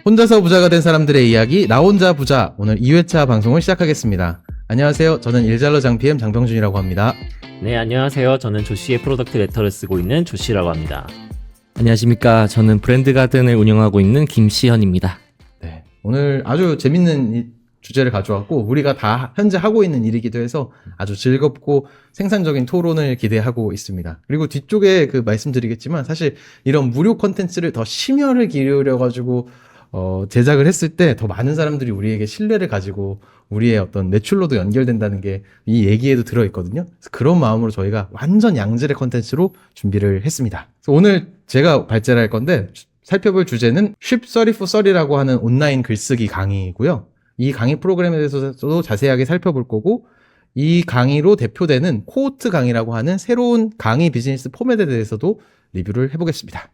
혼자서 부자가 된 사람들의 이야기 나 혼자 부자, 오늘 2회차 방송을 시작하겠습니다. 안녕하세요. 저는 일잘러 장PM 장병준이라고 합니다. 네, 안녕하세요. 저는 조씨의 프로덕트 레터를 쓰고 있는 조씨라고 합니다. 안녕하십니까. 저는 브랜드 가든을 운영하고 있는 김시현입니다. 네, 오늘 아주 재밌는 주제를 가져왔고 우리가 다 현재 하고 있는 일이기도 해서 아주 즐겁고 생산적인 토론을 기대하고 있습니다. 그리고 뒤쪽에 말씀드리겠지만 사실 이런 무료 콘텐츠를 더 심혈을 기울여가지고 제작을 했을 때 더 많은 사람들이 우리에게 신뢰를 가지고 우리의 어떤 매출로도 연결된다는 게 이 얘기에도 들어있거든요. 그래서 그런 마음으로 저희가 완전 양질의 콘텐츠로 준비를 했습니다. 그래서 오늘 제가 발제를 할 건데 살펴볼 주제는 Ship34Story라고 하는 온라인 글쓰기 강의이고요. 이 강의 프로그램에 대해서도 자세하게 살펴볼 거고, 이 강의로 대표되는 코호트 강의라고 하는 새로운 강의 비즈니스 포맷에 대해서도 리뷰를 해보겠습니다.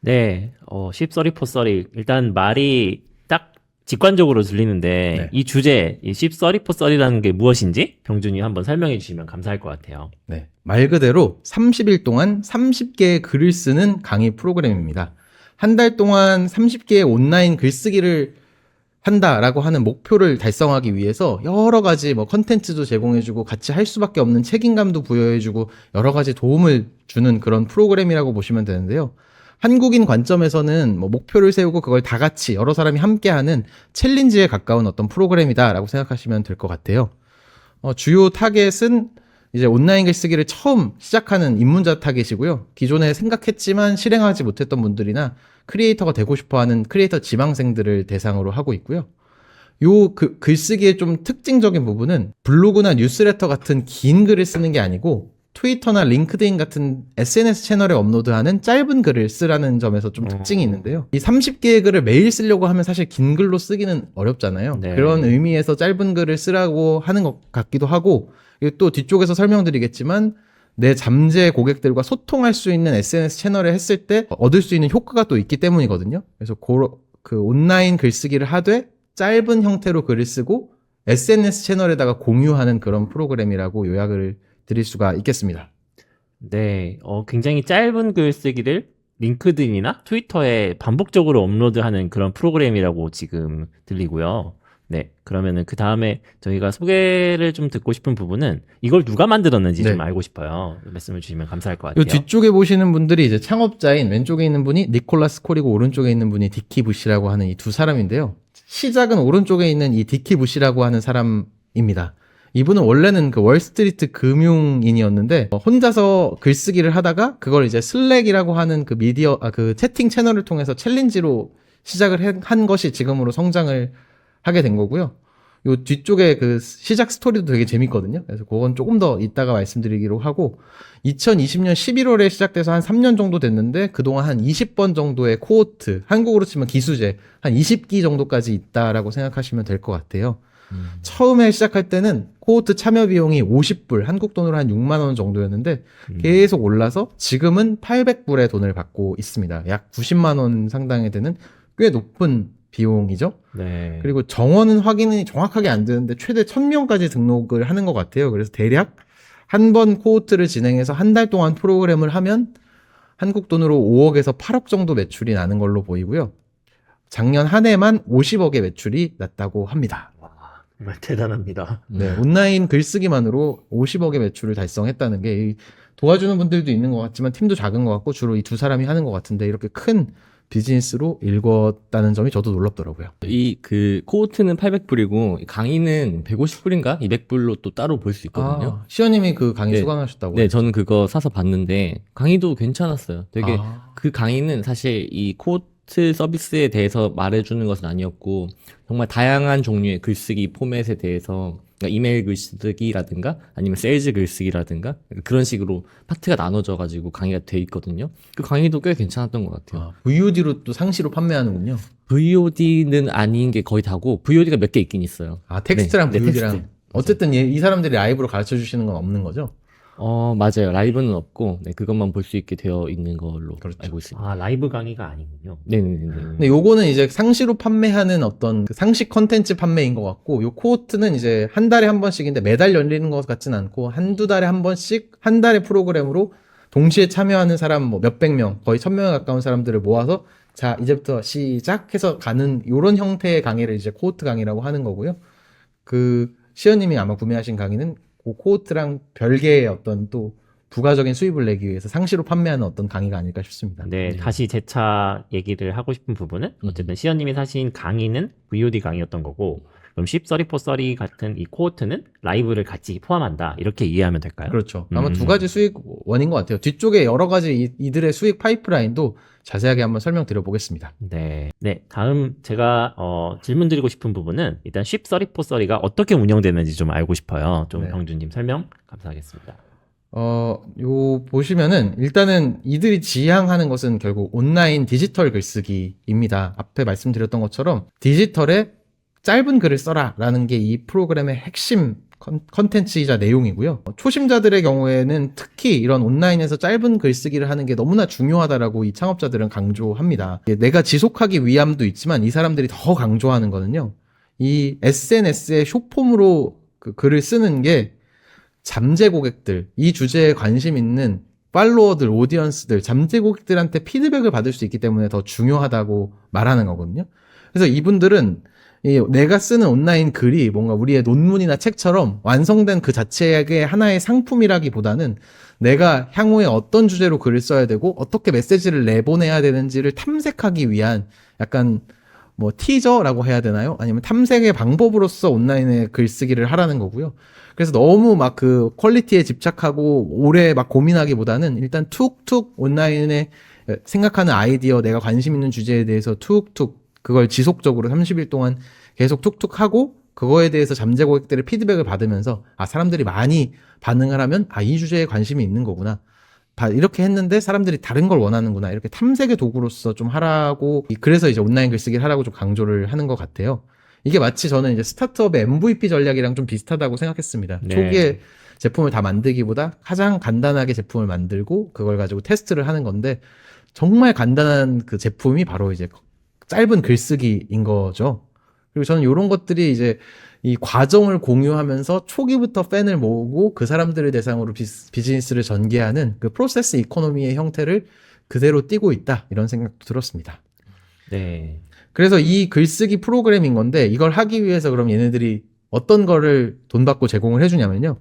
네, Ship34Story. 일단 말이 딱 직관적으로 들리는데, 네. 이 주제, 이 Ship34Story라는 게 무엇인지 병준이 한번 설명해 주시면 감사할 것 같아요. 네, 말 그대로 30일 동안 30개의 글을 쓰는 강의 프로그램입니다. 한 달 동안 30개의 온라인 글쓰기를 한다라고 하는 목표를 달성하기 위해서 여러 가지 컨텐츠도 제공해주고 같이 할 수밖에 없는 책임감도 부여해주고 여러 가지 도움을 주는 그런 프로그램이라고 보시면 되는데요. 한국인 관점에서는 목표를 세우고 그걸 다 같이 여러 사람이 함께하는 챌린지에 가까운 어떤 프로그램이다라고 생각하시면 될 것 같아요. 주요 타겟은 이제 온라인 글쓰기를 처음 시작하는 입문자 타겟이고요. 기존에 생각했지만 실행하지 못했던 분들이나 크리에이터가 되고 싶어하는 크리에이터 지망생들을 대상으로 하고 있고요. 글쓰기의 좀 특징적인 부분은 블로그나 뉴스레터 같은 긴 글을 쓰는 게 아니고 트위터나 링크드인 같은 SNS 채널에 업로드하는 짧은 글을 쓰라는 점에서 좀 특징이 있는데요. 이 30개의 글을 매일 쓰려고 하면 사실 긴 글로 쓰기는 어렵잖아요. 네. 그런 의미에서 짧은 글을 쓰라고 하는 것 같기도 하고, 또 뒤쪽에서 설명드리겠지만 내 잠재 고객들과 소통할 수 있는 SNS 채널에 했을 때 얻을 수 있는 효과가 또 있기 때문이거든요. 그래서 그 온라인 글쓰기를 하되 짧은 형태로 글을 쓰고 SNS 채널에다가 공유하는 그런 프로그램이라고 요약을 드릴 수가 있겠습니다. 네, 굉장히 짧은 글쓰기를 링크드인이나 트위터에 반복적으로 업로드하는 그런 프로그램이라고 지금 들리고요. 네, 그러면은 그 다음에 저희가 소개를 좀 듣고 싶은 부분은 이걸 누가 만들었는지 네. 좀 알고 싶어요. 말씀을 주시면 감사할 것 요 같아요. 뒤쪽에 보시는 분들이 이제 창업자인, 왼쪽에 있는 분이 니콜라스 콜이고 오른쪽에 있는 분이 디키 부시라고 하는 이 두 사람인데요. 시작은 오른쪽에 있는 이 디키 부시라고 하는 사람입니다. 이분은 원래는 그 월스트리트 금융인이었는데 혼자서 글쓰기를 하다가 그걸 이제 슬랙이라고 하는 그 그 채팅 채널을 통해서 챌린지로 시작을 한 것이 지금으로 성장을 하게 된 거고요. 요 뒤쪽에 그 시작 스토리도 되게 재밌거든요. 그래서 그건 조금 더 이따가 말씀드리기로 하고, 2020년 11월에 시작돼서 한 3년 정도 됐는데 그동안 한 20번 정도의 코호트, 한국으로 치면 기수제 한 20기 정도까지 있다라고 생각하시면 될 것 같아요. 처음에 시작할 때는 코호트 참여 비용이 50불, 한국 돈으로 한 6만 원 정도였는데 계속 올라서 지금은 800불의 돈을 받고 있습니다. 약 90만 원 상당이 되는 꽤 높은 비용이죠. 네. 그리고 정원은 확인이 정확하게 안 되는데 최대 1000명까지 등록을 하는 것 같아요. 그래서 대략 한 번 코호트를 진행해서 한 달 동안 프로그램을 하면 한국 돈으로 5억에서 8억 정도 매출이 나는 걸로 보이고요. 작년 한 해만 50억의 매출이 났다고 합니다. 정말 대단합니다. 네, 온라인 글쓰기만으로 50억의 매출을 달성했다는 게 도와주는 분들도 있는 것 같지만 팀도 작은 것 같고 주로 이 두 사람이 하는 것 같은데 이렇게 큰 비즈니스로 일궜다는 점이 저도 놀랍더라고요. 코호트는 800불이고 강의는 150불인가 200불로 또 따로 볼 수 있거든요. 시연님이 그 강의 네. 수강하셨다고요? 네, 저는 그거 사서 봤는데 강의도 괜찮았어요. 되게 아. 그 강의는 사실 이 코호트 서비스에 대해서 말해주는 것은 아니었고 정말 다양한 종류의 글쓰기 포맷에 대해서, 그러니까 이메일 글쓰기라든가 아니면 세일즈 글쓰기라든가 그런 식으로 파트가 나눠져가지고 강의가 돼 있거든요. 그 강의도 꽤 괜찮았던 것 같아요. VOD로 또 상시로 판매하는군요. VOD는 아닌 게 거의 다고 VOD가 몇 개 있긴 있어요. 텍스트랑 네, VOD랑. 텍스트. 어쨌든 이 사람들이 라이브로 가르쳐 주시는 건 없는 거죠? 맞아요. 라이브는 없고 그것만 볼 수 있게 되어 있는 걸로 그렇죠. 알고 있습니다. 아, 라이브 강의가 아니군요. 네네네. 근데 요거는 이제 상시로 판매하는 어떤 그 상시 컨텐츠 판매인 것 같고, 요 코호트는 이제 한 달에 한 번씩인데 매달 열리는 것 같진 않고 한두 달에 한 번씩 한 달의 프로그램으로 동시에 참여하는 사람 몇백 명, 거의 1000명에 가까운 사람들을 모아서 자, 이제부터 시작해서 가는 요런 형태의 강의를 이제 코호트 강의라고 하는 거고요. 그 시연님이 아마 구매하신 강의는 그 코호트랑 별개의 어떤 또 부가적인 수입을 내기 위해서 상시로 판매하는 어떤 강의가 아닐까 싶습니다. 네, 다시 재차 얘기를 하고 싶은 부분은 어쨌든 시연님이 사신 강의는 VOD 강의였던 거고 그럼 쉽3430 같은 이 코호트는 라이브를 같이 포함한다 이렇게 이해하면 될까요? 그렇죠. 아마 두 가지 수익 원인 것 같아요. 뒤쪽에 여러 가지 이들의 수익 파이프라인도 자세하게 한번 설명드려 보겠습니다. 네. 네. 다음 제가 질문 드리고 싶은 부분은 일단 쉽3430가 어떻게 운영되는지 좀 알고 싶어요. 좀 네. 병준님 설명 감사하겠습니다. 요 보시면은 일단은 이들이 지향하는 것은 결국 온라인 디지털 글쓰기입니다. 앞에 말씀드렸던 것처럼 디지털에 짧은 글을 써라라는 게 이 프로그램의 핵심 컨텐츠이자 내용이고요. 초심자들의 경우에는 특히 이런 온라인에서 짧은 글쓰기를 하는 게 너무나 중요하다라고 이 창업자들은 강조합니다. 내가 지속하기 위함도 있지만 이 사람들이 더 강조하는 거는요. 이 SNS의 숏폼으로 그 글을 쓰는 게 잠재 고객들, 이 주제에 관심 있는 팔로워들, 오디언스들, 잠재 고객들한테 피드백을 받을 수 있기 때문에 더 중요하다고 말하는 거거든요. 그래서 이분들은 내가 쓰는 온라인 글이 뭔가 우리의 논문이나 책처럼 완성된 그 자체의 하나의 상품이라기보다는 내가 향후에 어떤 주제로 글을 써야 되고 어떻게 메시지를 내보내야 되는지를 탐색하기 위한 약간 뭐 티저라고 해야 되나요? 아니면 탐색의 방법으로서 온라인에 글쓰기를 하라는 거고요. 그래서 너무 막 그 퀄리티에 집착하고 오래 막 고민하기보다는 일단 툭툭 온라인에 생각하는 아이디어, 내가 관심 있는 주제에 대해서 툭툭 그걸 지속적으로 30일 동안 계속 툭툭 하고 그거에 대해서 잠재 고객들의 피드백을 받으면서 아, 사람들이 많이 반응을 하면 아, 이 주제에 관심이 있는 거구나. 이렇게 했는데 사람들이 다른 걸 원하는구나. 이렇게 탐색의 도구로서 좀 하라고, 그래서 이제 온라인 글쓰기를 하라고 좀 강조를 하는 것 같아요. 이게 마치 저는 이제 스타트업의 MVP 전략이랑 좀 비슷하다고 생각했습니다. 네. 초기에 제품을 다 만들기보다 가장 간단하게 제품을 만들고 그걸 가지고 테스트를 하는 건데 정말 간단한 그 제품이 바로 이제 짧은 글쓰기인 거죠. 그리고 저는 이런 것들이 이제 이 과정을 공유하면서 초기부터 팬을 모으고 그 사람들을 대상으로 비즈니스를 전개하는 그 프로세스 이코노미의 형태를 그대로 띠고 있다. 이런 생각도 들었습니다. 네. 그래서 이 글쓰기 프로그램인 건데 이걸 하기 위해서 그럼 얘네들이 어떤 거를 돈 받고 제공을 해주냐면요.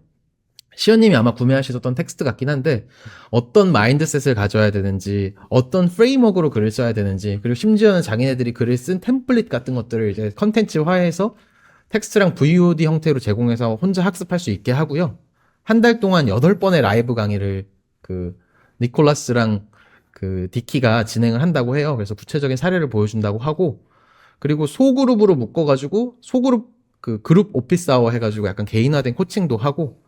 시연님이 아마 구매하셨던 텍스트 같긴 한데 어떤 마인드셋을 가져야 되는지 어떤 프레임워크로 글을 써야 되는지 그리고 심지어는 자기네들이 글을 쓴 템플릿 같은 것들을 이제 컨텐츠화해서 텍스트랑 VOD 형태로 제공해서 혼자 학습할 수 있게 하고요. 한 달 동안 8번의 라이브 강의를 그 니콜라스랑 그 디키가 진행을 한다고 해요. 그래서 구체적인 사례를 보여준다고 하고 그리고 소그룹으로 묶어가지고 소그룹 그 그룹 오피스 아워 해가지고 약간 개인화된 코칭도 하고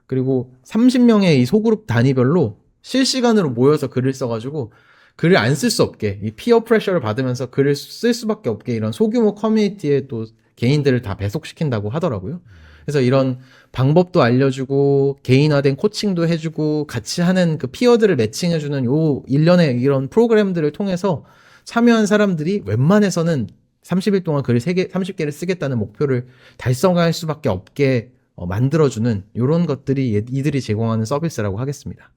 그리고 30명의 이 소그룹 단위별로 실시간으로 모여서 글을 써가지고 글을 안 쓸 수 없게 이 피어 프레셔를 받으면서 글을 쓸 수밖에 없게 이런 소규모 커뮤니티에 또 개인들을 다 배속시킨다고 하더라고요. 그래서 이런 방법도 알려주고 개인화된 코칭도 해주고 같이 하는 그 피어들을 매칭해주는 요 일련의 이런 프로그램들을 통해서 참여한 사람들이 웬만해서는 30일 동안 글을 30개를 쓰겠다는 목표를 달성할 수밖에 없게 만들어주는 이런 것들이 이들이 제공하는 서비스라고 하겠습니다.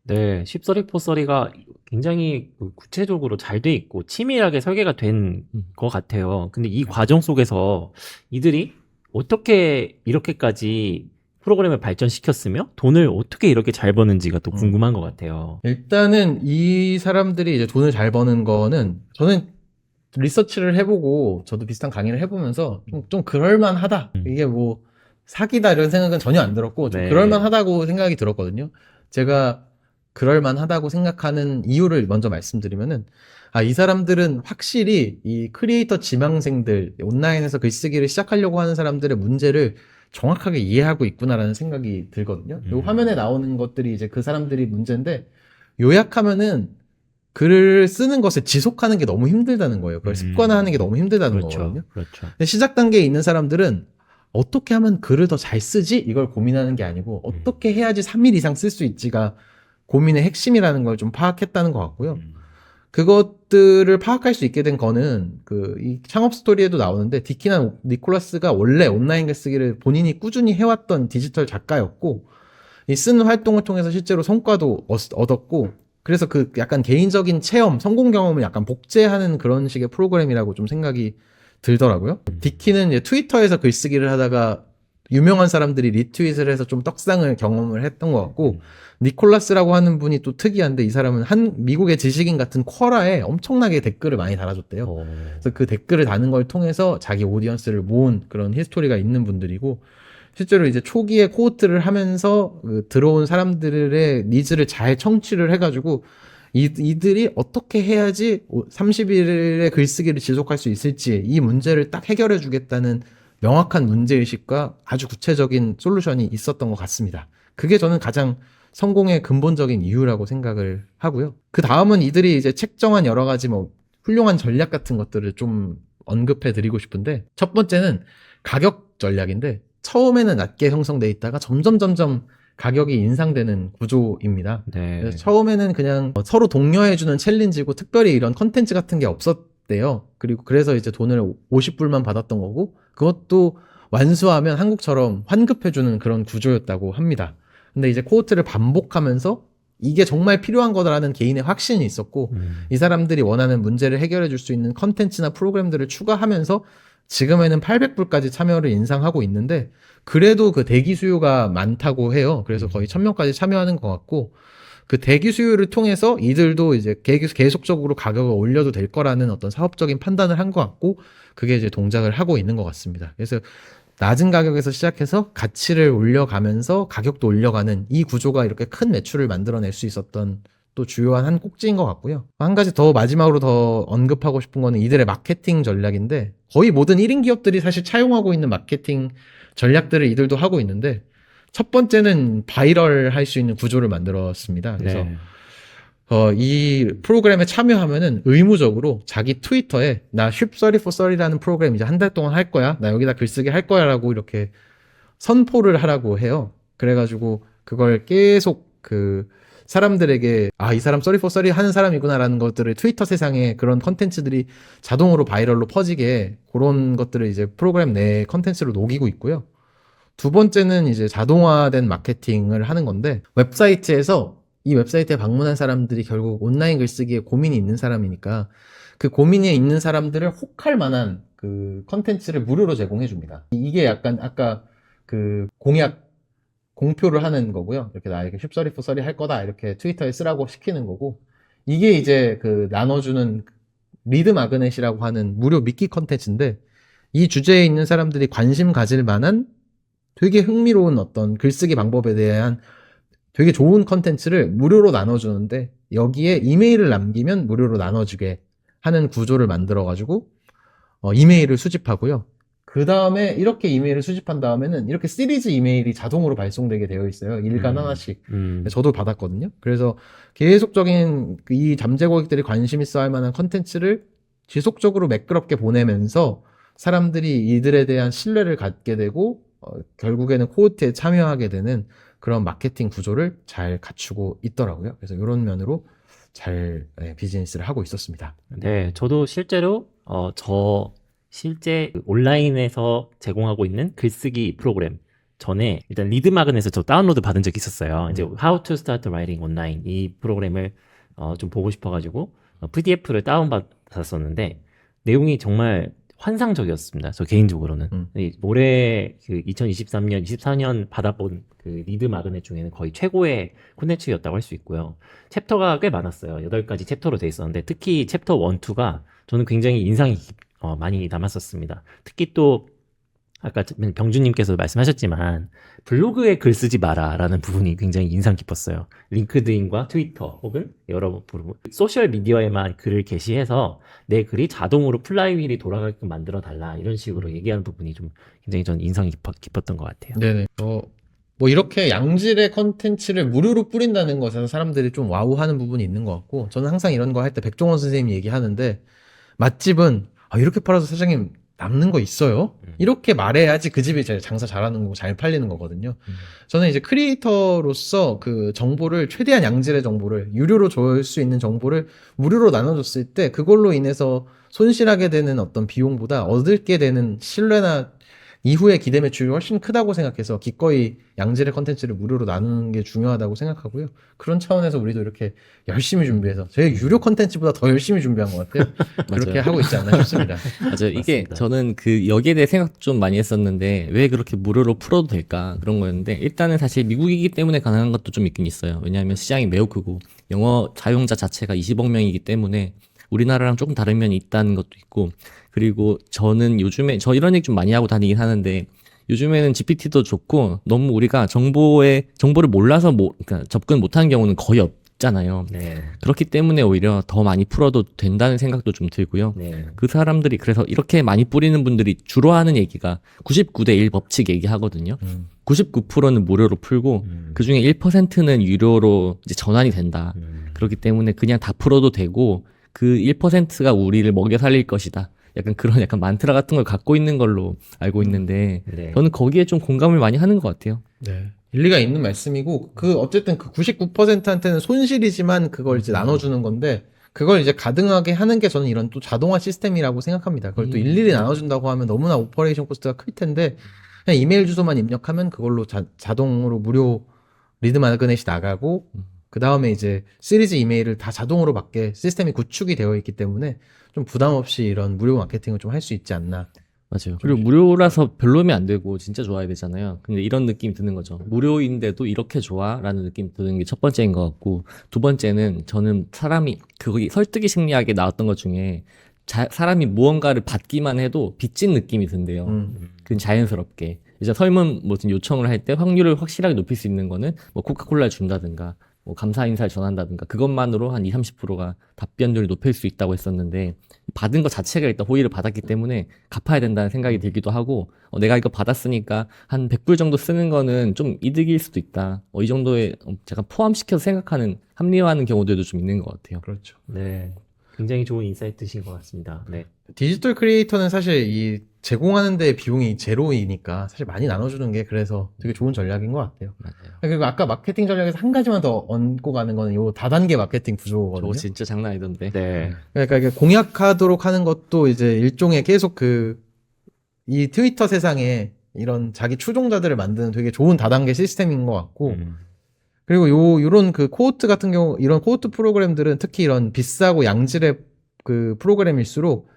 네, 쉽3430가 굉장히 구체적으로 잘 돼 있고 치밀하게 설계가 된 것 같아요. 근데 이 과정 속에서 이들이 어떻게 이렇게까지 프로그램을 발전시켰으며 돈을 어떻게 이렇게 잘 버는지가 또 궁금한 것 같아요. 일단은 이 사람들이 이제 돈을 잘 버는 거는 저는 리서치를 해보고 저도 비슷한 강의를 해보면서 좀 그럴만하다. 이게 뭐 사기다 이런 생각은 전혀 안 들었고 좀 네. 그럴만하다고 생각이 들었거든요. 제가 그럴만하다고 생각하는 이유를 먼저 말씀드리면은 이 사람들은 확실히 이 크리에이터 지망생들 온라인에서 글쓰기를 시작하려고 하는 사람들의 문제를 정확하게 이해하고 있구나라는 생각이 들거든요. 이 화면에 나오는 것들이 이제 그 사람들이 문제인데 요약하면은 글을 쓰는 것을 지속하는 게 너무 힘들다는 거예요. 그걸 습관화하는 게 너무 힘들다는 거거든요. 그렇죠. 근데 시작 단계에 있는 사람들은 어떻게 하면 글을 더 잘 쓰지? 이걸 고민하는 게 아니고 어떻게 해야지 3일 이상 쓸 수 있지가 고민의 핵심이라는 걸 좀 파악했다는 것 같고요. 그것들을 파악할 수 있게 된 거는 이 창업 스토리에도 나오는데 디키나 니콜라스가 원래 온라인 글쓰기를 본인이 꾸준히 해왔던 디지털 작가였고 이 쓰는 활동을 통해서 실제로 성과도 얻었고 그래서 그 약간 개인적인 체험, 성공 경험을 약간 복제하는 그런 식의 프로그램이라고 좀 생각이 들더라고요. 디키는 이제 트위터에서 글쓰기를 하다가 유명한 사람들이 리트윗을 해서 좀 떡상을 경험을 했던 것 같고, 니콜라스라고 하는 분이 또 특이한데, 이 사람은 미국의 지식인 같은 쿼라에 엄청나게 댓글을 많이 달아줬대요. 그래서 그 댓글을 다는 걸 통해서 자기 오디언스를 모은 그런 히스토리가 있는 분들이고, 실제로 이제 초기에 코호트를 하면서 그 들어온 사람들의 니즈를 잘 청취를 해가지고 이들이 어떻게 해야지 30일의 글쓰기를 지속할 수 있을지 이 문제를 딱 해결해 주겠다는 명확한 문제의식과 아주 구체적인 솔루션이 있었던 것 같습니다. 그게 저는 가장 성공의 근본적인 이유라고 생각을 하고요. 그 다음은 이들이 이제 책정한 여러 가지 뭐 훌륭한 전략 같은 것들을 좀 언급해 드리고 싶은데, 첫 번째는 가격 전략인데, 처음에는 낮게 형성돼 있다가 점점 가격이 인상되는 구조입니다. 네. 그래서 처음에는 그냥 서로 독려해주는 챌린지고 특별히 이런 컨텐츠 같은 게 없었대요. 그리고 그래서 이제 돈을 50불만 받았던 거고, 그것도 완수하면 한국처럼 환급해주는 그런 구조였다고 합니다. 근데 이제 코호트를 반복하면서 이게 정말 필요한 거다라는 개인의 확신이 있었고, 이 사람들이 원하는 문제를 해결해 줄 수 있는 컨텐츠나 프로그램들을 추가하면서 지금에는 800불까지 참여를 인상하고 있는데, 그래도 그 대기 수요가 많다고 해요. 그래서 거의 1000명까지 참여하는 것 같고, 그 대기 수요를 통해서 이들도 이제 계속적으로 가격을 올려도 될 거라는 어떤 사업적인 판단을 한 것 같고, 그게 이제 동작을 하고 있는 것 같습니다. 그래서 낮은 가격에서 시작해서 가치를 올려가면서 가격도 올려가는 이 구조가 이렇게 큰 매출을 만들어낼 수 있었던 또 주요한 한 꼭지인 것 같고요. 한 가지 더 마지막으로 더 언급하고 싶은 거는 이들의 마케팅 전략인데, 거의 모든 1인 기업들이 사실 차용하고 있는 마케팅 전략들을 이들도 하고 있는데, 첫 번째는 바이럴 할 수 있는 구조를 만들었습니다. 그래서 네. 이 프로그램에 참여하면은 의무적으로 자기 트위터에 나 쉽3430라는 프로그램 이제 한 달 동안 할 거야, 나 여기다 글쓰기 할 거야 라고 이렇게 선포를 하라고 해요. 그래가지고 그걸 계속 그 사람들에게 이 사람 3430 하는 사람이구나 라는 것들을 트위터 세상에 그런 컨텐츠들이 자동으로 바이럴로 퍼지게 그런 것들을 이제 프로그램 내 컨텐츠로 녹이고 있고요. 두 번째는 이제 자동화된 마케팅을 하는 건데, 웹사이트에서 이 웹사이트에 방문한 사람들이 결국 온라인 글쓰기에 고민이 있는 사람이니까 그 고민이 있는 사람들을 혹할 만한 그 컨텐츠를 무료로 제공해 줍니다. 이게 약간 아까 그 공표를 하는 거고요. 이렇게 나 이렇게 쉽서리 할 거다 이렇게 트위터에 쓰라고 시키는 거고, 이게 이제 그 나눠주는 리드 마그넷이라고 하는 무료 미끼 컨텐츠인데, 이 주제에 있는 사람들이 관심 가질 만한 되게 흥미로운 어떤 글쓰기 방법에 대한 되게 좋은 컨텐츠를 무료로 나눠주는데, 여기에 이메일을 남기면 무료로 나눠주게 하는 구조를 만들어가지고 이메일을 수집하고요. 그 다음에 이렇게 이메일을 수집한 다음에는 이렇게 시리즈 이메일이 자동으로 발송되게 되어 있어요. 일간 하나씩. 저도 받았거든요. 그래서 계속적인 이 잠재 고객들이 관심 있어 할 만한 컨텐츠를 지속적으로 매끄럽게 보내면서 사람들이 이들에 대한 신뢰를 갖게 되고 결국에는 코호트에 참여하게 되는 그런 마케팅 구조를 잘 갖추고 있더라고요. 그래서 이런 면으로 잘 비즈니스를 하고 있었습니다. 네, 저도 실제로 실제 온라인에서 제공하고 있는 글쓰기 프로그램 전에 일단 리드 마그넷에서 저 다운로드 받은 적이 있었어요. 이제 How to Start Writing Online 이 프로그램을 좀 보고 싶어가지고 PDF를 다운받았었는데 내용이 정말 환상적이었습니다. 저 개인적으로는. 올해 그 2023년, 24년 받아본 그 리드 마그넷 중에는 거의 최고의 콘텐츠였다고 할 수 있고요. 챕터가 꽤 많았어요. 8가지 챕터로 돼 있었는데 특히 챕터 1, 2가 저는 굉장히 인상이 많이 남았었습니다. 특히 또 아까 병주님께서 말씀하셨지만 블로그에 글 쓰지 마라 라는 부분이 굉장히 인상 깊었어요. 링크드인과 트위터 혹은 여러 소셜 미디어에만 글을 게시해서 내 글이 자동으로 플라이휠이 돌아가게끔 만들어 달라 이런 식으로 얘기하는 부분이 좀 굉장히 전 인상이 깊었던 것 같아요. 네네. 뭐 이렇게 양질의 컨텐츠를 무료로 뿌린다는 것에서 사람들이 좀 와우하는 부분이 있는 것 같고, 저는 항상 이런 거 할 때 백종원 선생님이 얘기하는데, 맛집은 이렇게 팔아서 사장님 남는 거 있어요? 이렇게 말해야지 그 집이 제일 장사 잘하는 거고 잘 팔리는 거거든요. 저는 이제 크리에이터로서 그 정보를 최대한 양질의 정보를 유료로 줄 수 있는 정보를 무료로 나눠줬을 때 그걸로 인해서 손실하게 되는 어떤 비용보다 얻게 되는 신뢰나 이후에 기대 매출이 훨씬 크다고 생각해서 기꺼이 양질의 컨텐츠를 무료로 나누는 게 중요하다고 생각하고요. 그런 차원에서 우리도 이렇게 열심히 준비해서 저희 유료 컨텐츠보다 더 열심히 준비한 것 같아요. 그렇게 맞아요. 하고 있지 않나 싶습니다. 맞아요. 이게 맞습니다. 저는 그 여기에 대해 생각 좀 많이 했었는데 왜 그렇게 무료로 풀어도 될까 그런 거였는데 일단은 사실 미국이기 때문에 가능한 것도 좀 있긴 있어요. 왜냐하면 시장이 매우 크고 영어 사용자 자체가 20억 명이기 때문에 우리나라랑 조금 다른 면이 있다는 것도 있고 그리고 저는 요즘에 저 이런 얘기 좀 많이 하고 다니긴 하는데 요즘에는 GPT도 좋고 너무 우리가 정보를 몰라서 그러니까 접근 못하는 경우는 거의 없잖아요. 네. 그렇기 때문에 오히려 더 많이 풀어도 된다는 생각도 좀 들고요. 네. 그 사람들이 그래서 이렇게 많이 뿌리는 분들이 주로 하는 얘기가 99대 1 법칙 얘기하거든요. 99%는 무료로 풀고 그 중에 1%는 유료로 이제 전환이 된다. 그렇기 때문에 그냥 다 풀어도 되고 그 1%가 우리를 먹여 살릴 것이다. 약간 그런 약간 만트라 같은 걸 갖고 있는 걸로 알고 있는데 네. 저는 거기에 좀 공감을 많이 하는 것 같아요. 네. 일리가 있는 말씀이고, 어쨌든 그 99%한테는 손실이지만 그걸 이제 나눠주는 건데, 그걸 이제 가능하게 하는 게 저는 이런 또 자동화 시스템이라고 생각합니다. 그걸 또 일일이 나눠준다고 하면 너무나 오퍼레이션 코스트가 클 텐데, 그냥 이메일 주소만 입력하면 그걸로 자동으로 무료 리드 마그넷이 나가고, 그 다음에 이제 시리즈 이메일을 다 자동으로 받게 시스템이 구축이 되어 있기 때문에 좀 부담 없이 이런 무료 마케팅을 좀 할 수 있지 않나. 맞아요. 그리고 무료라서 별로면 안 되고 진짜 좋아야 되잖아요. 근데 이런 느낌이 드는 거죠. 무료인데도 이렇게 좋아라는 느낌이 드는 게 첫 번째인 것 같고 두 번째는 저는 사람이 그거 설득이 심리학에 나왔던 것 중에 사람이 무언가를 받기만 해도 빚진 느낌이 든대요. 그건 자연스럽게. 이제 설문 무슨 요청을 할 때 확률을 확실하게 높일 수 있는 거는 뭐 코카콜라를 준다든가 뭐 감사 인사를 전한다든가 그것만으로 한 30%가 답변율을 높일 수 있다고 했었는데 받은 것 자체가 일단 호의를 받았기 때문에 갚아야 된다는 생각이 들기도 하고 내가 이거 받았으니까 한 100불 정도 쓰는 거는 좀 이득일 수도 있다. 이 정도에 제가 포함시켜서 생각하는 합리화하는 경우들도 좀 있는 것 같아요. 그렇죠. 네. 굉장히 좋은 인사이트신 것 같습니다. 네. 디지털 크리에이터는 사실 이 제공하는 데 비용이 제로이니까 사실 많이 나눠주는 게 그래서 되게 좋은 전략인 것 같아요. 맞아요. 그리고 아까 마케팅 전략에서 한 가지만 더 얹고 가는 거는 요 다단계 마케팅 구조거든요. 저거 진짜 장난 아니던데. 네. 그러니까 이게 공약하도록 하는 것도 이제 일종의 계속 이 트위터 세상에 이런 자기 추종자들을 만드는 되게 좋은 다단계 시스템인 것 같고, 그리고 요런 그 코호트 같은 경우, 이런 코호트 프로그램들은 특히 이런 비싸고 양질의 그 프로그램일수록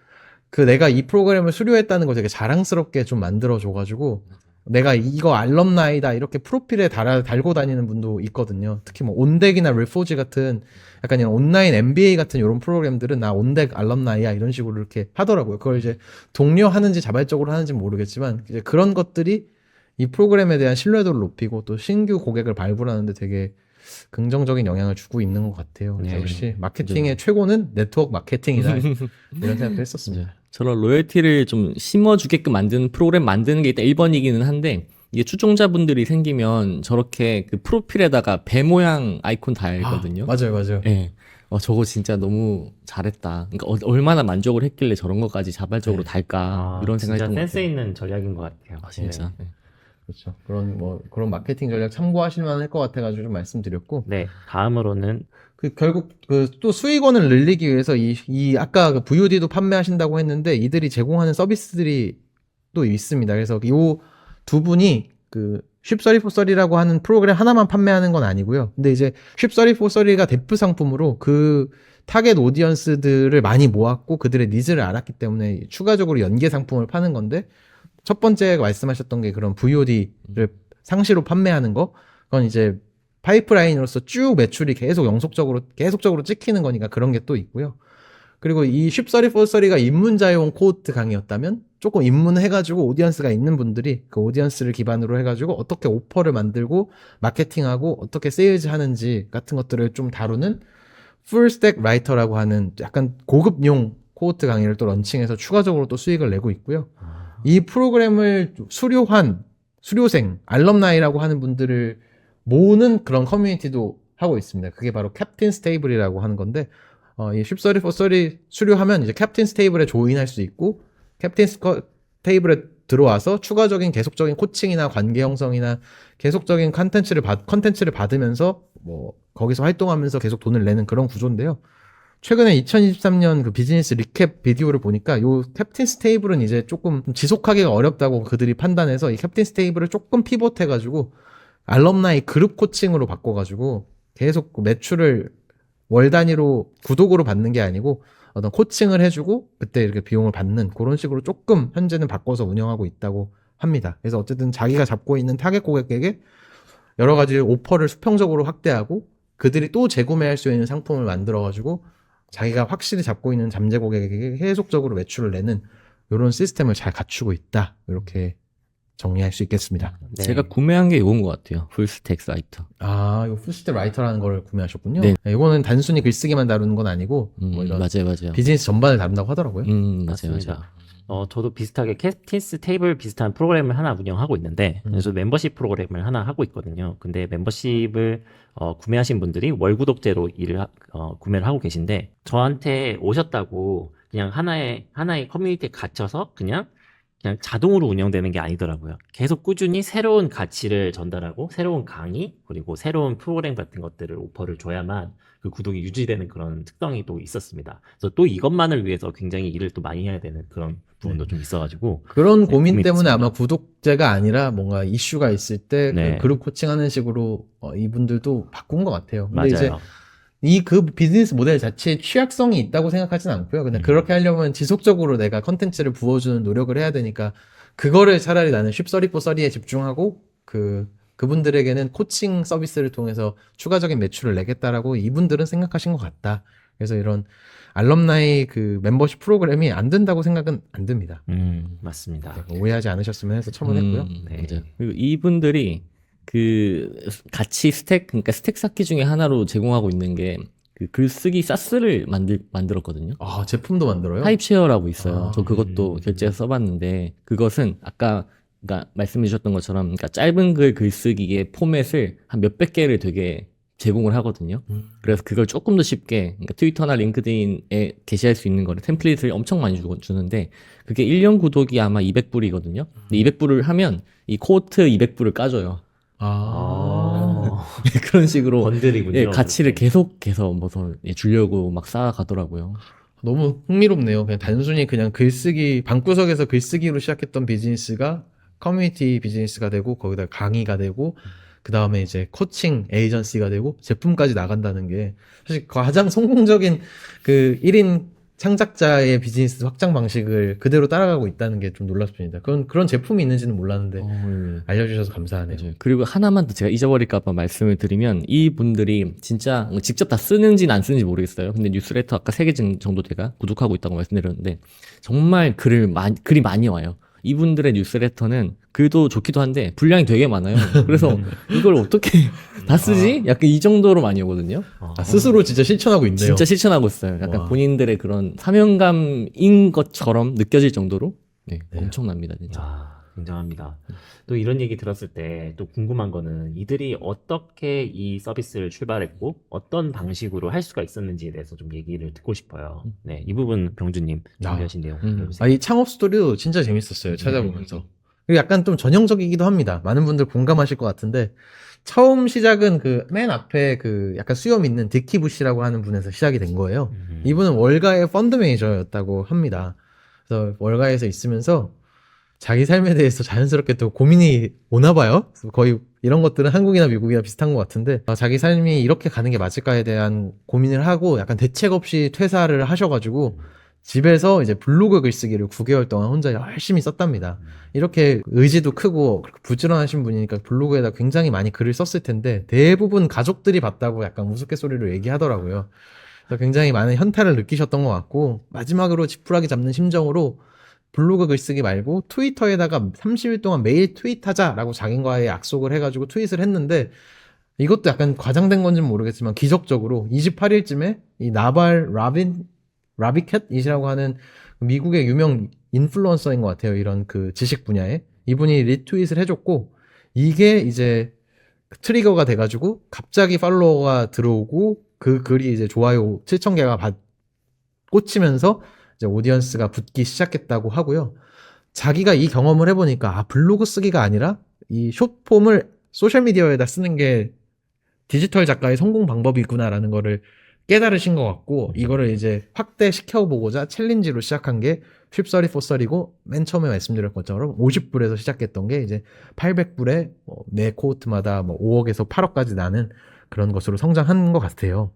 내가 이 프로그램을 수료했다는 걸 되게 자랑스럽게 좀 만들어줘가지고, 내가 이거 알럼나이다 이렇게 프로필에 달고 다니는 분도 있거든요. 특히 뭐 온덱이나 리포지 같은 약간 이런 온라인 MBA 같은 이런 프로그램들은 나 온덱 알럼나이야 이런 식으로 이렇게 하더라고요. 그걸 이제 독려 하는지 자발적으로 하는지는 모르겠지만 이제 그런 것들이 이 프로그램에 대한 신뢰도를 높이고 또 신규 고객을 발굴하는데 되게 긍정적인 영향을 주고 있는 것 같아요. 그래서 네. 역시 마케팅의 최고는 네트워크 마케팅이다 이런 생각도 했었습니다. 저런 로열티를 좀 심어주게끔 만드는 프로그램 만드는 게 일단 1번이기는 한데 이게 추종자분들이 생기면 저렇게 그 프로필에다가 배 모양 아이콘 달거든요. 맞아요. 예. 저거 진짜 너무 잘했다. 그러니까 얼마나 만족을 했길래 저런 것까지 자발적으로 달까 이런 생각이 진짜 든 것 센스 같아요. 있는 전략인 것 같아요. 진짜. 네. 그렇죠. 그런 마케팅 전략 참고하실 만할 것 같아가지고 좀 말씀드렸고. 네. 다음으로는 결국 또 수익원을 늘리기 위해서 아까 그 VOD도 판매하신다고 했는데 이들이 제공하는 서비스들이 또 있습니다. 그래서 요 두 분이 쉽34써리라고 하는 프로그램 하나만 판매하는 건 아니고요. 근데 이제 쉽34써리가 대표 상품으로 그 타겟 오디언스들을 많이 모았고 그들의 니즈를 알았기 때문에 추가적으로 연계 상품을 파는 건데 첫 번째 말씀하셨던 게 그런 VOD를 상시로 판매하는 거, 그건 이제 파이프라인으로서 쭉 매출이 계속적으로 찍히는 거니까 그런 게 또 있고요. 그리고 이 쉽34써리가 입문자용 코호트 강의였다면 조금 입문해가지고 오디언스가 있는 분들이 그 오디언스를 기반으로 해가지고 어떻게 오퍼를 만들고 마케팅하고 어떻게 세일즈 하는지 같은 것들을 좀 다루는 풀스택 라이터라고 하는 약간 고급용 코호트 강의를 또 런칭해서 추가적으로 또 수익을 내고 있고요. 이 프로그램을 수료생, 알럼나이라고 하는 분들을 모으는 그런 커뮤니티도 하고 있습니다. 그게 바로 캡틴 스테이블이라고 하는 건데, 이 쉽34써리 수료하면 이제 캡틴 스테이블에 조인할 수 있고, 캡틴 스테이블에 들어와서 추가적인 계속적인 코칭이나 관계 형성이나 계속적인 컨텐츠를 받으면서 뭐 거기서 활동하면서 계속 돈을 내는 그런 구조인데요. 최근에 2023년 그 비즈니스 리캡 비디오를 보니까 요 캡틴스 테이블은 이제 조금 지속하기가 어렵다고 그들이 판단해서 이 캡틴스 테이블을 조금 피봇해가지고 알럼나이 그룹 코칭으로 바꿔가지고 계속 그 매출을 월 단위로 구독으로 받는 게 아니고 어떤 코칭을 해주고 그때 이렇게 비용을 받는 그런 식으로 조금 현재는 바꿔서 운영하고 있다고 합니다. 그래서 어쨌든 자기가 잡고 있는 타겟 고객에게 여러 가지 오퍼를 수평적으로 확대하고 그들이 또 재구매할 수 있는 상품을 만들어가지고 자기가 확실히 잡고 있는 잠재 고객에게 계속적으로 매출을 내는 이런 시스템을 잘 갖추고 있다. 이렇게 정리할 수 있겠습니다. 네. 제가 구매한 게 이건 것 같아요. 풀스택 사이트. 아, 이거 풀스택 라이터라는 걸 구매하셨군요. 네. 이거는 단순히 글쓰기만 다루는 건 아니고 뭐 이런 맞아요. 비즈니스 전반을 다룬다고 하더라고요. 맞아요. 맞습니다. 저도 비슷하게 캡틴스 테이블 비슷한 프로그램을 하나 운영하고 있는데, 그래서 멤버십 프로그램을 하나 하고 있거든요. 근데 멤버십을 구매하신 분들이 월 구독제로 구매를 하고 계신데, 저한테 오셨다고 그냥 하나의 커뮤니티에 갇혀서 그냥 자동으로 운영되는 게 아니더라고요. 계속 꾸준히 새로운 가치를 전달하고 새로운 강의 그리고 새로운 프로그램 같은 것들을 오퍼를 줘야만 그 구독이 유지되는 그런 특성이 또 있었습니다. 그래서 또 이것만을 위해서 굉장히 일을 또 많이 해야 되는 그런 부분도 좀 있어가지고 그런 고민 고민이 때문에 있습니다. 아마 구독제가 아니라 뭔가 이슈가 있을 때 네. 그 그룹 코칭하는 식으로 이분들도 바꾼 것 같아요. 근데 맞아요. 이제 이 그 비즈니스 모델 자체에 취약성이 있다고 생각하진 않고요. 근데 그렇게 하려면 지속적으로 내가 컨텐츠를 부어주는 노력을 해야 되니까 그거를 차라리 나는 쉽34 써리에 집중하고 그분들에게는 코칭 서비스를 통해서 추가적인 매출을 내겠다라고 이분들은 생각하신 것 같다. 그래서 이런 알럼나이 그 멤버십 프로그램이 안 된다고 생각은 안 듭니다. 맞습니다. 네, 오해하지 않으셨으면 해서 첨언했고요. 네. 맞아요. 그리고 이분들이 그 같이 그러니까 스택 쌓기 중에 하나로 제공하고 있는 게 그 글쓰기 사스를 만들었거든요. 아, 제품도 만들어요? 타입쉐어라고 있어요. 아, 저 그것도 결제해서 써봤는데 그것은 아까 그러니까 말씀해 주셨던 것처럼 그러니까 짧은 글쓰기의 포맷을 한 몇백 개를 되게 제공을 하거든요. 그래서 그걸 조금 더 쉽게 그러니까 트위터나 링크드인에 게시할 수 있는 거를 템플릿을 엄청 많이 주는데 그게 1년 구독이 아마 200불이거든요. 근데 200불을 하면 이 코트 200불을 까줘요. 그런 식으로 번들이군요. 예, 가치를 그렇게. 계속해서 주려고 막 쌓아가더라고요. 너무 흥미롭네요. 그냥 단순히 그냥 글쓰기, 방구석에서 글쓰기로 시작했던 비즈니스가 커뮤니티 비즈니스가 되고, 거기다 강의가 되고, 그 다음에 이제 코칭 에이전시가 되고, 제품까지 나간다는 게, 사실 가장 성공적인 그 1인 창작자의 비즈니스 확장 방식을 그대로 따라가고 있다는 게 좀 놀랍습니다. 그런 제품이 있는지는 몰랐는데, 예. 알려주셔서 감사하네요. 맞아요. 그리고 하나만 더 제가 잊어버릴까봐 말씀을 드리면 이분들이 진짜 직접 다 쓰는지는 안 쓰는지 모르겠어요. 근데 뉴스레터 아까 3개 정도 제가 구독하고 있다고 말씀드렸는데 정말 글이 많이 와요. 이분들의 뉴스레터는 글도 좋기도 한데 분량이 되게 많아요. 그래서 이걸 어떻게 다 쓰지? 약간 이 정도로 많이 오거든요. 스스로 진짜 실천하고 있네요. 진짜 실천하고 있어요. 약간 와. 본인들의 그런 사명감인 것처럼 느껴질 정도로 엄청납니다. 진짜. 야, 굉장합니다. 또 이런 얘기 들었을 때 또 궁금한 거는 이들이 어떻게 이 서비스를 출발했고 어떤 방식으로 할 수가 있었는지에 대해서 좀 얘기를 듣고 싶어요. 네, 이 부분 병주님 준비하신 내용 들려주세요. 이 창업 스토리도 진짜 재밌었어요. 찾아보면서. 그리고 약간 좀 전형적이기도 합니다. 많은 분들 공감하실 것 같은데, 처음 시작은 그 맨 앞에 그 약간 수염 있는 디키 부시라고 하는 분에서 시작이 된 거예요. 이분은 월가의 펀드 매니저였다고 합니다. 그래서 월가에서 있으면서 자기 삶에 대해서 자연스럽게 또 고민이 오나 봐요. 그래서 거의 이런 것들은 한국이나 미국이나 비슷한 것 같은데, 자기 삶이 이렇게 가는 게 맞을까에 대한 고민을 하고 약간 대책 없이 퇴사를 하셔가지고 집에서 이제 블로그 글쓰기를 9개월 동안 혼자 열심히 썼답니다. 이렇게 의지도 크고 부지런하신 분이니까 블로그에다 굉장히 많이 글을 썼을 텐데 대부분 가족들이 봤다고 약간 우스갯소리로 얘기하더라고요. 그래서 굉장히 많은 현타를 느끼셨던 것 같고, 마지막으로 지푸라기 잡는 심정으로 블로그 글쓰기 말고 트위터에다가 30일 동안 매일 트윗하자라고 자기과의 약속을 해가지고 트윗을 했는데, 이것도 약간 과장된 건지는 모르겠지만 기적적으로 28일쯤에 이 나발 라비캣이라고 하는 미국의 유명 인플루언서인 것 같아요. 이런 그 지식 분야에. 이분이 리트윗을 해줬고, 이게 이제 트리거가 돼가지고 갑자기 팔로워가 들어오고 그 글이 이제 좋아요 7,000개가 꽂히면서 이제 오디언스가 붙기 시작했다고 하고요. 자기가 이 경험을 해보니까 블로그 쓰기가 아니라 이 숏폼을 소셜미디어에다 쓰는 게 디지털 작가의 성공 방법이구나라는 거를 깨달으신 것 같고 이거를 이제 확대시켜보고자 챌린지로 시작한 게 쉽30 430이고 맨 처음에 말씀드린 것처럼 50불에서 시작했던 게 이제 800불에 매 코호트마다 5억에서 8억까지 나는 그런 것으로 성장한 것 같아요.